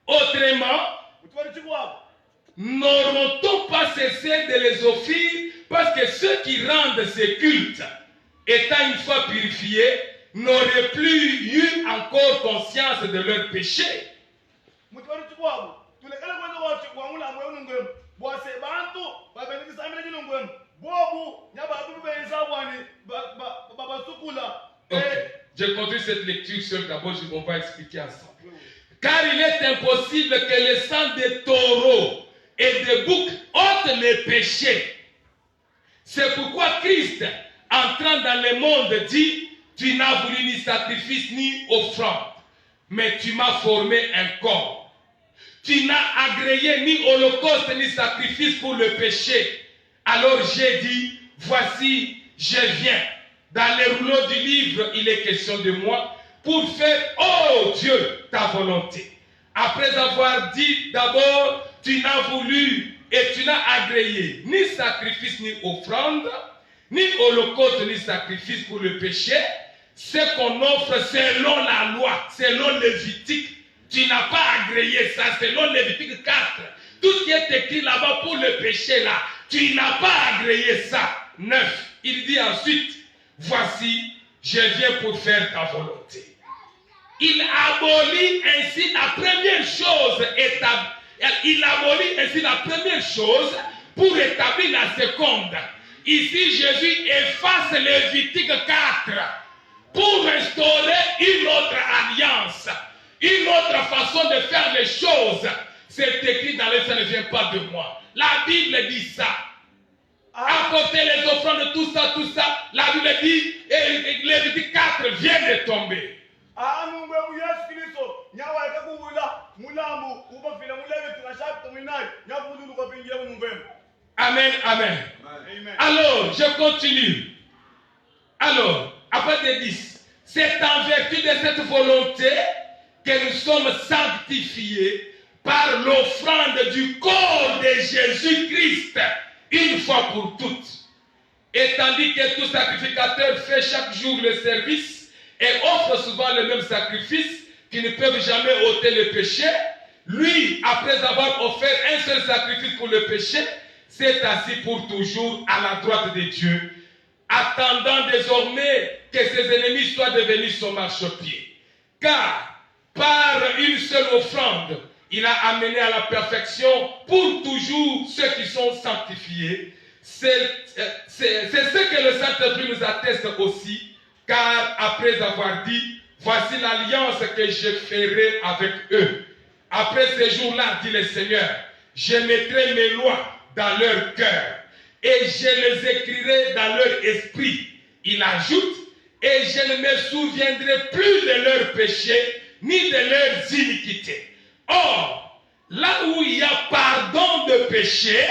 Autrement, n'auront-on pas cessé de les offrir parce que ceux qui rendent ces cultes, étant une fois purifiés, n'auraient plus eu encore conscience de leurs péchés? Okay. Je continue cette lecture seule d'abord, on va expliquer ensemble. Car il est impossible que le sang des taureaux et des boucs ôte les péchés. C'est pourquoi Christ, entrant dans le monde, dit, tu n'as voulu ni sacrifice ni offrande, mais tu m'as formé un corps. Tu n'as agréé ni holocauste ni sacrifice pour le péché. Alors j'ai dit, voici, je viens. Dans les rouleaux du livre, il est question de moi pour faire, oh Dieu, ta volonté. Après avoir dit d'abord, tu n'as voulu et tu n'as agréé ni sacrifice ni offrande, ni holocauste ni sacrifice pour le péché, ce qu'on offre selon la loi, selon Lévitique, tu n'as pas agréé ça, selon Lévitique 4. Tout ce qui est écrit là-bas pour le péché là, tu n'as pas agréé ça. 9. Il dit ensuite, voici, je viens pour faire ta volonté. Il abolit ainsi la première chose pour établir la seconde. Ici, Jésus efface Lévitique 4 pour restaurer une autre alliance, une autre façon de faire les choses. C'est écrit dans les ça ne vient pas de moi. La Bible dit ça. Apporter les offrandes, tout ça, la Bible dit, et Lévitique 4 vient de tomber. Amen, amen. Alors, je continue. Alors, après 10, c'est en vertu de cette volonté que nous sommes sanctifiés par l'offrande du corps de Jésus-Christ, une fois pour toutes. Et tandis que tout sacrificateur fait chaque jour le service et offre souvent le même sacrifice qui ne peuvent jamais ôter le péché, lui, après avoir offert un seul sacrifice pour le péché, s'est assis pour toujours à la droite de Dieu, attendant désormais que ses ennemis soient devenus son marchepied. Car, par une seule offrande, il a amené à la perfection pour toujours ceux qui sont sanctifiés. C'est ce que le Saint-Esprit nous atteste aussi, car après avoir dit, voici l'alliance que je ferai avec eux. Après ces jours-là, dit le Seigneur, je mettrai mes lois dans leur cœur et je les écrirai dans leur esprit. Il ajoute, et je ne me souviendrai plus de leurs péchés ni de leurs iniquités. Or, là où il y a pardon de péché,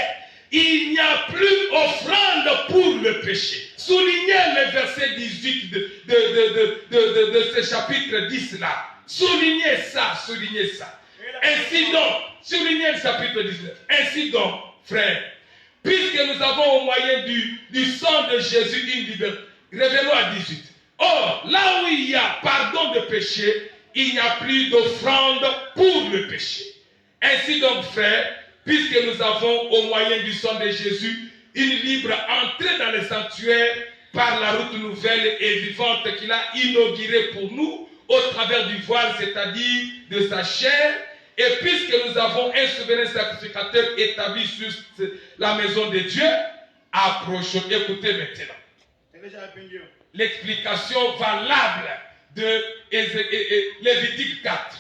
il n'y a plus offrande pour le péché. Soulignez le verset 18 de ce chapitre 10 là. Soulignez ça, soulignez ça. Ainsi donc, soulignez le chapitre 19. Ainsi donc, frères, puisque nous avons au moyen du sang de Jésus une liberté. Revenons à 18. Or, là où il y a pardon de péché, il n'y a plus d'offrande pour le péché. Ainsi donc, frères, puisque nous avons au moyen du sang de Jésus une libre entrée dans le sanctuaire par la route nouvelle et vivante qu'il a inaugurée pour nous au travers du voile, c'est-à-dire de sa chair, et puisque nous avons un souverain sacrificateur établi sur la maison de Dieu, approchons. Écoutez maintenant l'explication valable de Lévitique 4.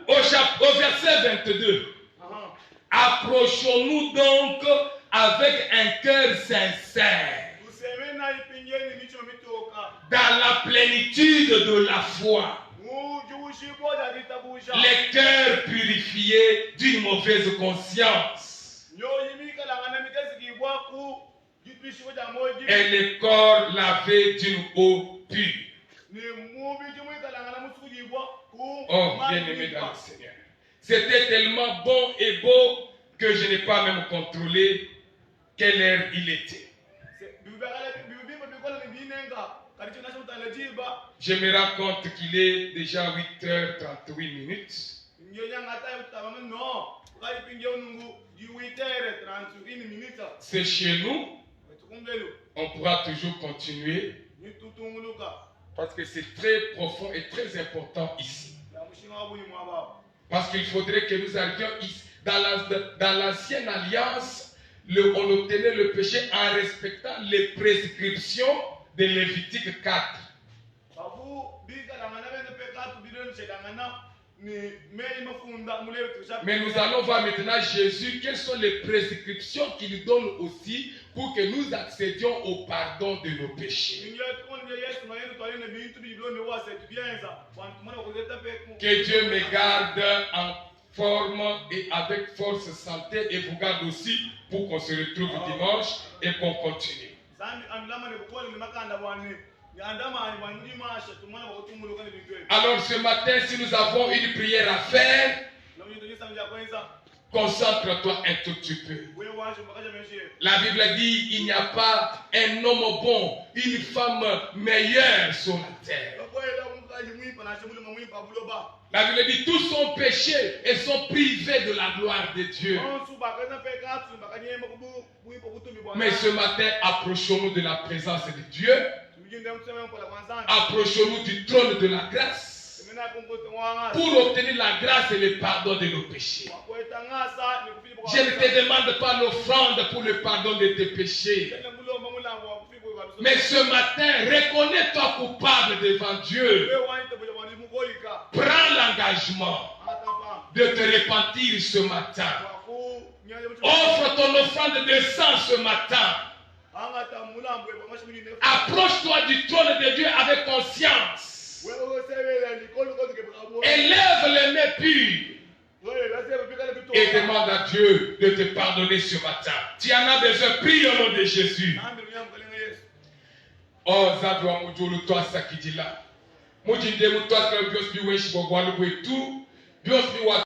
Au verset 22. Approchons-nous donc avec un cœur sincère, dans la plénitude de la foi, les cœurs purifiés d'une mauvaise conscience et les corps lavés d'une eau pure. Oh, bien-aimé dans le Seigneur, c'était tellement bon et beau que je n'ai pas même contrôlé quelle heure il était. Je me rends compte qu'il est déjà 8h38. C'est chez nous. On pourra toujours continuer parce que c'est très profond et très important ici. Parce qu'il faudrait que nous arrivions ici. Dans l'ancienne alliance, on obtenait le péché en respectant les prescriptions de Lévitique 4. Mais nous allons voir maintenant Jésus, quelles sont les prescriptions qu'il donne aussi pour que nous accédions au pardon de nos péchés. Que Dieu me garde en forme et avec force santé et vous garde aussi pour qu'on se retrouve dimanche et qu'on continue. Alors ce matin, si nous avons une prière à faire, concentre-toi un tout petit peu. La Bible dit il n'y a pas un homme bon, une femme meilleure sur la terre. La Bible dit tous sont péchés et sont privés de la gloire de Dieu. Mais ce matin, approchons-nous de la présence de Dieu. Approchons-nous du trône de la grâce. pour obtenir la grâce et le pardon de nos péchés. Je ne te demande pas l'offrande pour le pardon de tes péchés. Mais ce matin, reconnais-toi coupable devant Dieu. Prends l'engagement de te repentir ce matin. Offre ton offrande de sang ce matin. Approche-toi du trône de Dieu avec conscience. Élève les mains pures. Et demande à Dieu de te pardonner ce matin. Tu en as besoin, prie au nom de Jésus. Oh, Zadwa Mujulu, toi, Sakidila. Mujinde, toi, Bios, Biwesh, Bogwalu, tout. Bios,